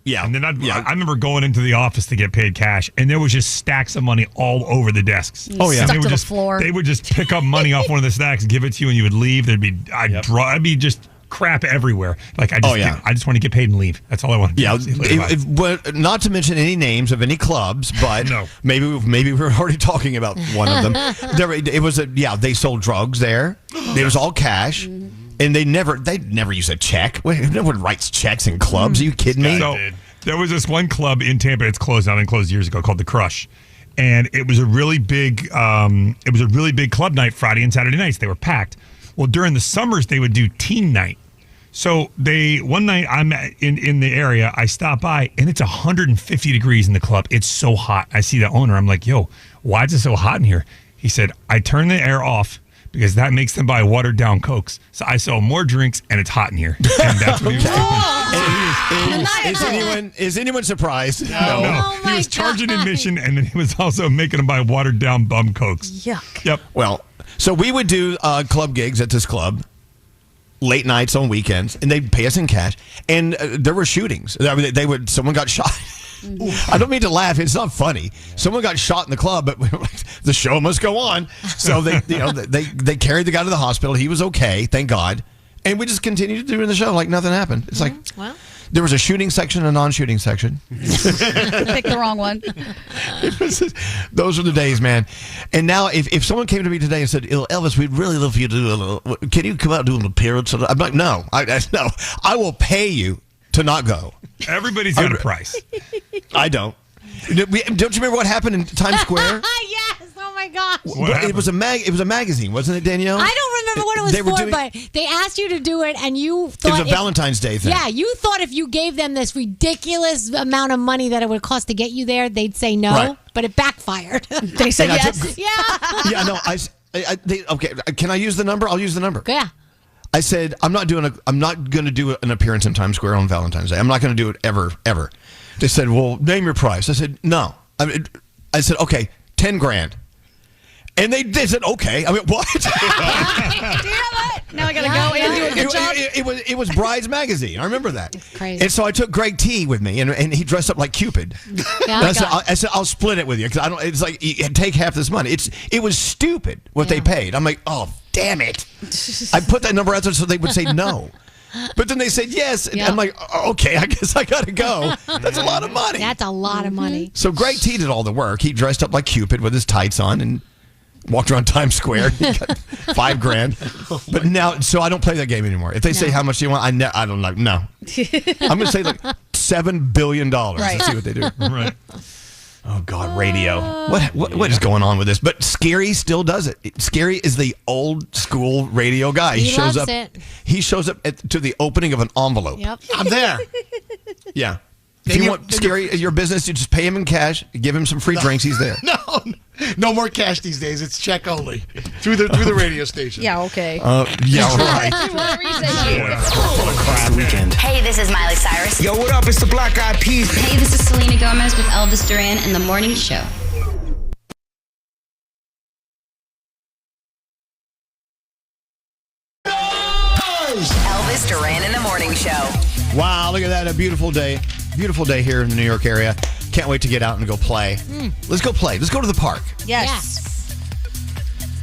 Yeah. And then I remember going into the office to get paid cash, and there was just stacks of money all over the desks. Oh, yeah. And Stuck they to the just, floor. They would just pick up money off one of the stacks, give it to you, and you would leave. I'd be just crap everywhere. Like, I just want to get paid and leave. That's all I want to do. Yeah. Not to mention any names of any clubs, but maybe we're already talking about one of them. They sold drugs there. It was all cash. And they never use a check. No one writes checks in clubs. Are you kidding me? So, there was this one club in Tampa. It's closed down and closed years ago called The Crush, and it was a really big club night. Friday and Saturday nights they were packed. Well, during the summers they would do teen night. So one night I'm in the area. I stop by and it's 150 degrees in the club. It's so hot. I see the owner. I'm like, yo, why is it so hot in here? He said, I turn the air off because that makes them buy watered down Cokes. So I sell more drinks and it's hot in here. And that's what he was doing. Is anyone surprised? No. He was charging admission and then he was also making them buy watered down bum Cokes. Yuck. Yep. Well, so we would do club gigs at this club, late nights on weekends, and they'd pay us in cash. And there were shootings. Someone got shot. I don't mean to laugh. It's not funny. Someone got shot in the club, but the show must go on. So they carried the guy to the hospital. He was okay, thank God. And we just continued doing the show like nothing happened. It's like there was a shooting section, a non-shooting section. Pick the wrong one. Those are the days, man. And now, if someone came to me today and said, "Elvis, we'd really love for you to do can you come out and do an appearance?" I'm like, no, I will pay you to not go. Everybody's got a price. I don't. Don't you remember what happened in Times Square? Yes. Oh my gosh. It was a magazine, wasn't it, Danielle? I don't remember what it was but they asked you to do it, and you thought it was a Valentine's Day thing. Yeah, you thought if you gave them this ridiculous amount of money that it would cost to get you there, they'd say no. Right. But it backfired. They said yes. Yeah. No. Okay. Can I use the number? I'll use the number. Yeah. I said I'm not going to do an appearance in Times Square on Valentine's Day. I'm not going to do it ever. They said, "Well, name your price." I said, "No." I said, "Okay, $10,000." And they said, "Okay." I mean, what? Now I gotta go and do a good job. It was Bride's magazine. I remember that. Crazy. And so I took Greg T with me, and he dressed up like Cupid. Yeah, I said, I'll split it with you because I don't. It's like you take half this money. It was stupid what they paid. I'm like, oh damn it! I put that number out there so they would say no. But then they said yes, and I'm like, okay, I guess I gotta go. That's a lot of money. That's a lot of money. So Greg T did all the work. He dressed up like Cupid with his tights on and walked around Times Square. He got $5,000. But now, so I don't play that game anymore. If they say how much do you want, I don't know. No, I'm gonna say like $7 billion. Let's see what they do. Right. Oh God, radio. What is going on with this? But Skeery still does it. Skeery is the old school radio guy. He loves it. He shows up to the opening of an envelope. Yep. I'm there. Yeah. If you want Skeery, your business, you just pay him in cash, give him some free drinks, he's there. No more cash these days. It's check only through the radio station. Yeah, okay. Yeah, right. Weekend. Hey, this is Miley Cyrus. Yo, what up? It's the Black Eyed Peas. Hey, this is Selena Gomez with Elvis Duran and The Morning Show. Elvis Duran in the Morning Show. Wow, look at that. A beautiful day. Beautiful day here in the New York area. Can't wait to get out and go play. Let's go play. Let's go to the park. Yes.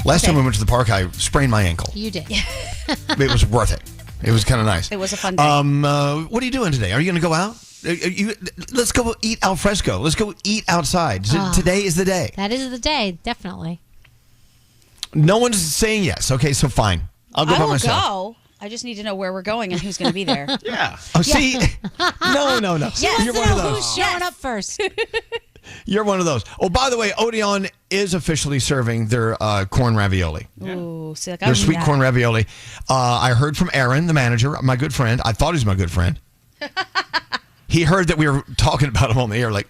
Last time we went to the park, I sprained my ankle. You did. It was worth it. It was kind of nice. It was a fun day. What are you doing today? Are you going to go out? Let's go eat al fresco. Let's go eat outside. Today is the day. That is the day, definitely. No one's saying yes. Okay, so fine. I'll go by myself. Go. I just need to know where we're going and who's going to be there. Yeah. Oh, see? No. Yes. You're one of those. Who's showing up first? You're one of those. Oh, by the way, Odeon is officially serving their corn ravioli. Ooh, see, like their sweet corn ravioli. I heard from Aaron, the manager, my good friend. I thought he was my good friend. He heard that we were talking about him on the air, like,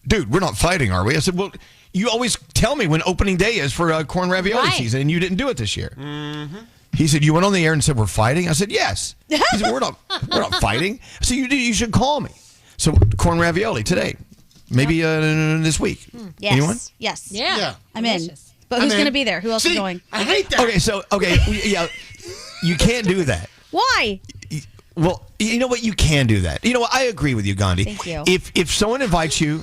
dude, we're not fighting, are we? I said, well, you always tell me when opening day is for corn ravioli season, and you didn't do it this year. Mm-hmm. He said, you went on the air and said, we're fighting? I said, yes. He said, we're not fighting. I said, you should call me. So corn ravioli today. Maybe this week. Yes. Anyone? Yes. Yeah. I'm in. But who's going to be there? Who else is going? I hate that. Okay, yeah, you can't do that. Why? Well, you know what? You can do that. You know what? I agree with you, Gandhi. Thank you. If someone invites you,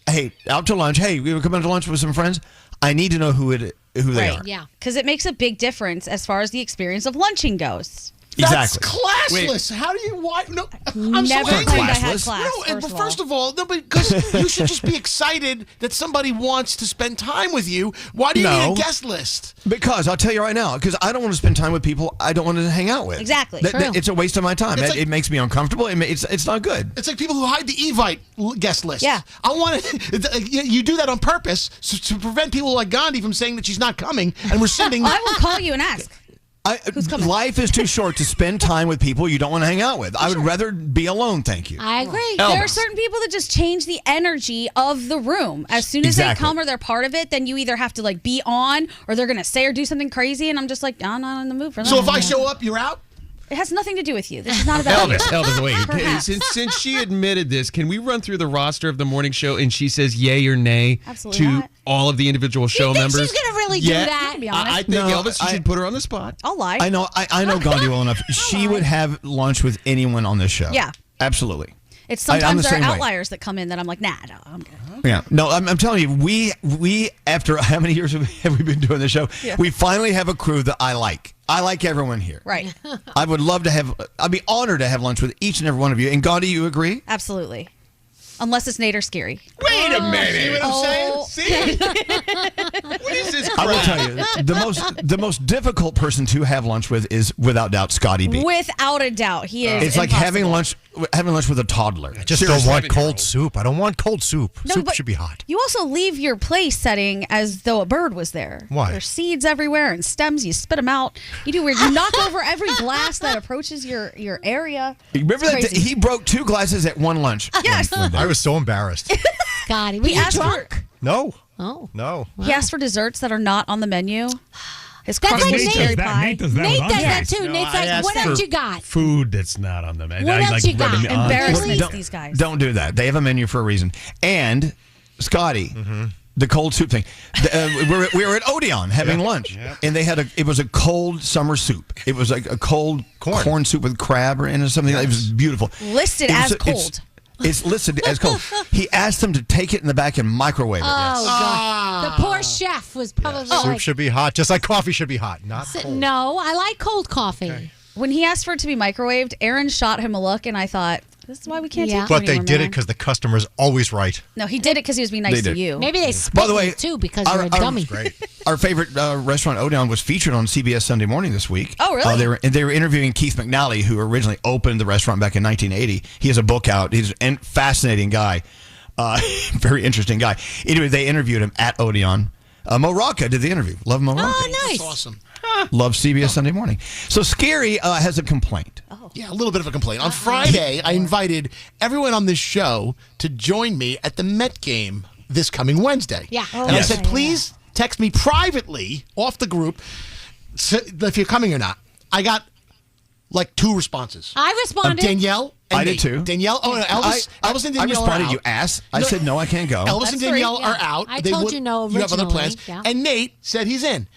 hey, out to lunch. Hey, we come out to lunch with some friends. I need to know who they are. Yeah, because it makes a big difference as far as the experience of lunching goes. That's Exactly. classless. How do you? Why? No, I'm Never so angry. claimed I had class, No, first of first of all, no, because you should just be excited that somebody wants to spend time with you. Why do you need a guest list? Because I'll tell you right now, because I don't want to spend time with people I don't want to hang out with. Exactly. It's a waste of my time. It's It makes me uncomfortable. It's not good. It's like people who hide the Evite guest list. Yeah, I want to. You do that on purpose to prevent people like Gandhi from saying that she's not coming and rescinding. I will call you and ask. Life is too short to spend time with people you don't want to hang out with. I would rather be alone, thank you. I agree. Elvis. There are certain people that just change the energy of the room. As soon as Exactly. they come or they're part of it, then you either have to like be on or they're going to say or do something crazy. And I'm just like, I'm not in the mood for that. So if I show up, you're out? It has nothing to do with you. This is not about Elvis, wait. Perhaps. Since she admitted this, can we run through the roster of the morning show and she says yay or nay Absolutely to not. all of the individual show members? She's going to really do that. To be honest. I think Elvis, you should put her on the spot. I'll lie. I know Gandhi well enough. She would have lunch with anyone on this show. Yeah. Absolutely. It's I'm sometimes the there are same way. outliers that come in that I'm like, nah, no, I'm good. Yeah. No, I'm telling you, we after how many years have we been doing this show? Yeah. We finally have a crew that I like. I like everyone here. Right. I would love to have. I'd be honored to have lunch with each and every one of you. And Gandhi, you agree? Absolutely. Unless it's Nate or Skeery. Wait a minute. See what I'm saying? What is this I will crap? tell you, the most difficult person to have lunch with is without doubt Scotty B. Without a doubt, he is. It's like having lunch with a toddler. I just don't want cold soup. I don't want cold soup. No, Soup but should be hot. You also leave your place setting as though a bird was there. Why? There's seeds everywhere and stems. You spit them out. You do weird. You knock over every glass that approaches your area. Remember It's that crazy. he broke 2 glasses at one lunch. Yes. I was so embarrassed. Scotty, were He you asked drunk? No. Oh. No. He asked for desserts that are not on the menu. His That's crusty like Nate cherry does that. pie. Nate does that Nate with does us. that too. No, Nate's I like, asked what for else you got? Food that's not on the menu. What else you got? Embarrassments, Don't- these guys. Don't do that. They have a menu for a reason. And Scotty, the cold soup thing. We were at Odeon having lunch, and they had it was a cold summer soup. It was like a cold corn soup with crab in it, something. It was beautiful. Listed It was as it's- cold. It's listed as cold. He asked them to take it in the back and microwave it. Oh, God. The poor chef was probably Soup like, should be hot, just like coffee should be hot, not cold. no, I like cold coffee. When he asked for it to be microwaved, Aaron shot him a look, and I thought, this is why we can't Yeah. take But you they anymore, did it man. because the customer's always right. No, he did it because he was being nice They to did. you. Maybe they spit By the way, you too because you're a dummy. Our favorite restaurant, Odeon, was featured on CBS Sunday Morning this week. Oh, really? They were interviewing Keith McNally, who originally opened the restaurant back in 1980. He has a book out. He's a fascinating guy, very interesting guy. Anyway, they interviewed him at Odeon. Mo Rocca did the interview. Love Mo Rocca. Oh, nice. That's awesome. Love CBS Sunday Morning. So Skeery has a complaint. Yeah, a little bit of a complaint. On Friday, I invited everyone on this show to join me at the Met game this coming Wednesday. Yeah. And I said, please text me privately off the group if you're coming or not. I got like 2 responses. I responded. Danielle and I did Nate. too. Danielle, Elvis and I Danielle responded, are out. you ass. I said, no, I can't go. Elvis That's and Danielle three, are out. I told you no You have other originally, plans. yeah. And Nate said he's in.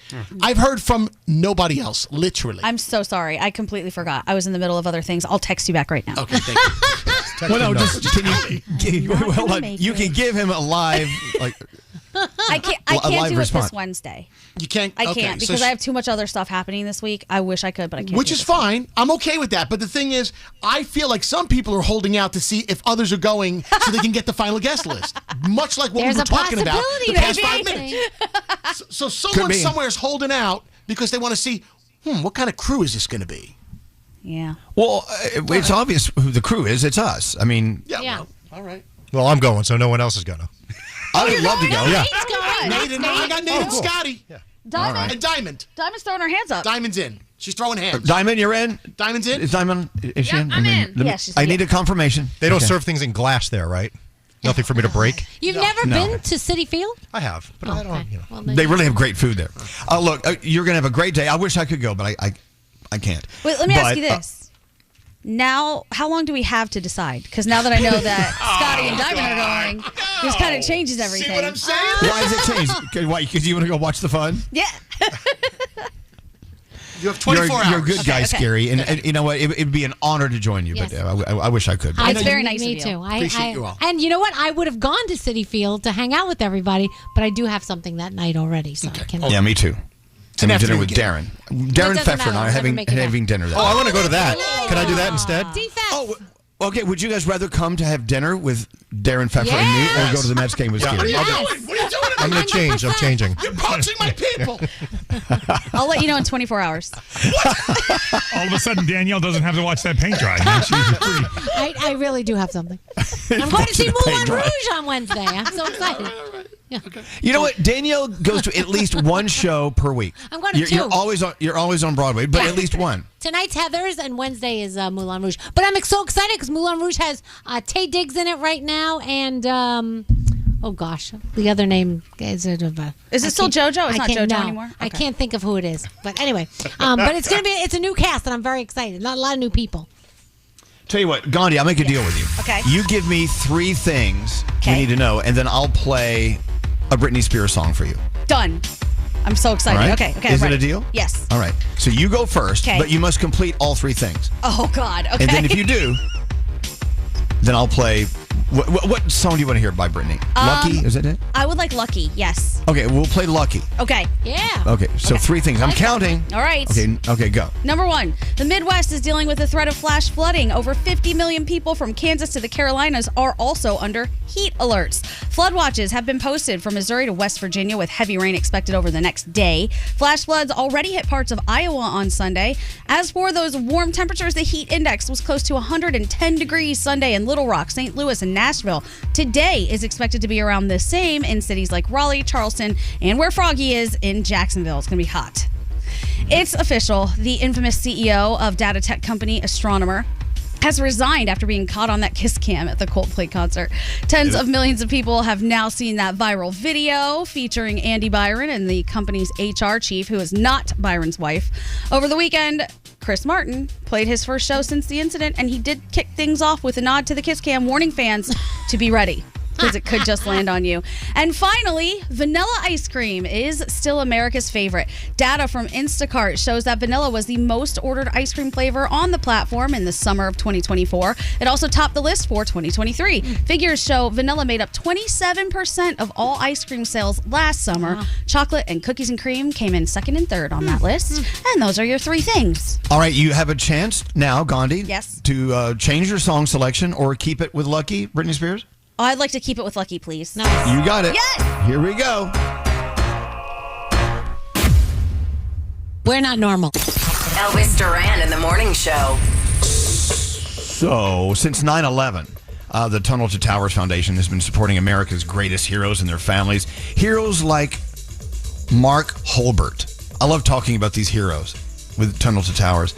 I've heard from nobody else, literally. I'm so sorry. I completely forgot. I was in the middle of other things. I'll text you back right now. Okay, thank you. Well, no, just can you, hold on. You can give him a live, like, I can't a live do it response. this Wednesday. You can't? I Okay, can't so because I have too much other stuff happening this week. I wish I could, but I can't. Which do is this. fine. I'm okay with that. But the thing is, I feel like some people are holding out to see if others are going so they can get the final guest list. Much like what There's we were a talking about the past possibility, 5 baby. minutes. So someone be. somewhere is holding out because they want to see, what kind of crew is this going to be? Yeah. well, it's obvious who the crew is. It's us. I mean, Yeah. Yeah. Well, all right. Well, I'm going, so no one else is going to. I would love to go. Yeah. Nate's going. Nate and I got Nate and Scotty. Diamond. All right. And Diamond. Diamond's throwing her hands up. Diamond's in. She's throwing hands. Diamond, you're in? Diamond's in? Is Diamond? Is she in? I'm in. Let me- Yeah, she's I in. need a confirmation. They don't Okay. serve things in glass there, right? Nothing for me to break. You've never No. been to City Field? I have, but I don't. You know. Well, then They really have great food there. Look, you're going to have a great day. I wish I could go, but I can't. Wait, let me ask But, you this. Now, how long do we have to decide? Because now that I know that Scotty and Diamond are going, this kind of changes everything. See what I'm saying? Why does it change? Why? Because you want to go watch the fun? Yeah. You have 24 hours. You're a good guy, Okay. Skeery. And you know what? It'd be an honor to join you, Yes. but I wish I could. It's very nice Me of you. too. Appreciate you all. And you know what? I would have gone to Citi Field to hang out with everybody, but I do have something that night already, so I can. Yeah, me too. an I'm dinner with afternoon Darren. Darren doesn't Pfeffer and I are matter. having, Never make it having dinner there. Oh, I want to go to that. Can I do that instead? Oh, okay. Would you guys rather come to have dinner with Darren Pfeffer and me, or go to the Mets game with Yeah. Skeery? What are you doing? What are you doing? I'm going to change. I'm changing. You're poaching my people. I'll let you know in 24 hours. All of a sudden, Danielle doesn't have to watch that paint dry. Man. She's pretty. I really do have something. I'm going to see Moulin Rouge on Wednesday. I'm so excited. Yeah. You know what? Danielle goes to at least one show per week. I'm going to You're two. you're always on Broadway, but Yeah. at least one. Tonight's Heathers and Wednesday is Moulin Rouge. But I'm so excited because Moulin Rouge has Tay Diggs in it right now, and oh gosh, the other name is it? Is it still JoJo? It's not JoJo anymore? I Okay. can't think of who it is. But anyway, but it's a new cast, and I'm very excited. Not a lot of new people. Tell you what, Gandhi, I'll make a deal with you. Okay. You give me 3 things you need to know, and then I'll play a Britney Spears song for you. Done. I'm so excited. All right? Okay. Is I'm it a ready. deal? Yes. All right. So you go first, Okay. but you must complete all 3 things. Oh, God. Okay. And then if you do, then I'll play. What song do you want to hear by Britney? Lucky? Is that it? I would like Lucky. Yes. Okay, we'll play Lucky. Okay. Yeah. Okay, so 3 things. I'm counting. All right. Okay, go. Number 1, the Midwest is dealing with the threat of flash flooding. Over 50 million people from Kansas to the Carolinas are also under heat alerts. Flood watches have been posted from Missouri to West Virginia with heavy rain expected over the next day. Flash floods already hit parts of Iowa on Sunday. As for those warm temperatures, the heat index was close to 110 degrees Sunday in Little Rock, St. Louis, and Nashville. Today is expected to be around the same in cities like Raleigh, Charleston, and where Froggy is in Jacksonville. It's going to be hot. It's official. The infamous CEO of data tech company Astronomer has resigned after being caught on that kiss cam at the Coldplay concert. Tens of millions of people have now seen that viral video featuring Andy Byron and the company's HR chief, who is not Byron's wife. Over the weekend, Chris Martin played his first show since the incident, and he did kick things off with a nod to the kiss cam, warning fans to be ready, because it could just land on you. And finally, vanilla ice cream is still America's favorite. Data from Instacart shows that vanilla was the most ordered ice cream flavor on the platform in the summer of 2024. It also topped the list for 2023. Figures show vanilla made up 27% of all ice cream sales last summer. Wow. Chocolate and cookies and cream came in second and third on that list. And those are your 3 things. All right, you have a chance now, Gandhi. Yes. To change your song selection or keep it with Lucky, Britney Spears. Oh, I'd like to keep it with Lucky, please. You got it. Yes! Here we go. We're not normal. Elvis Duran in the morning show. So, since 9/11, the Tunnel to Towers Foundation has been supporting America's greatest heroes and their families. Heroes like Mark Holbert. I love talking about these heroes with Tunnel to Towers.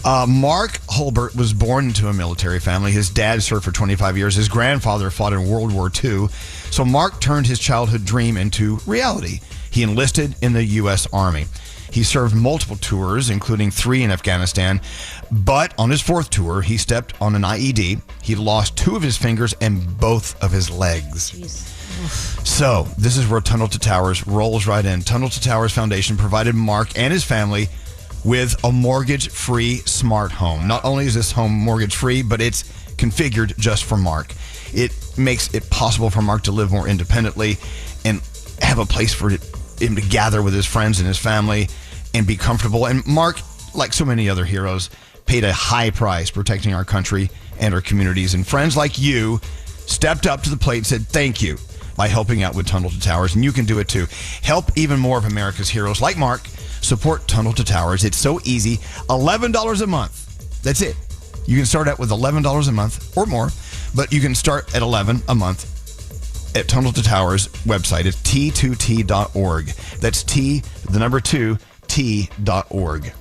Mark Holbert was born into a military family. His dad served for 25 years. His grandfather fought in World War II. So Mark turned his childhood dream into reality. He enlisted in the U.S. Army. He served multiple tours, including 3 in Afghanistan. But on his 4th tour, he stepped on an IED. He lost 2 of his fingers and both of his legs. So this is where Tunnel to Towers rolls right in. Tunnel to Towers Foundation provided Mark and his family with a mortgage-free smart home. Not only is this home mortgage-free, but it's configured just for Mark. It makes it possible for Mark to live more independently and have a place for him to gather with his friends and his family and be comfortable. And Mark, like so many other heroes, paid a high price protecting our country and our communities. And friends like you stepped up to the plate and said thank you by helping out with Tunnel to Towers. And you can do it too. Help even more of America's heroes like Mark. Support Tunnel to Towers. It's so easy. $11 a month. That's it. You can start out with $11 a month or more, but you can start at $11 a month at Tunnel to Towers website. It's t2t.org. That's T, the number 2, t.org.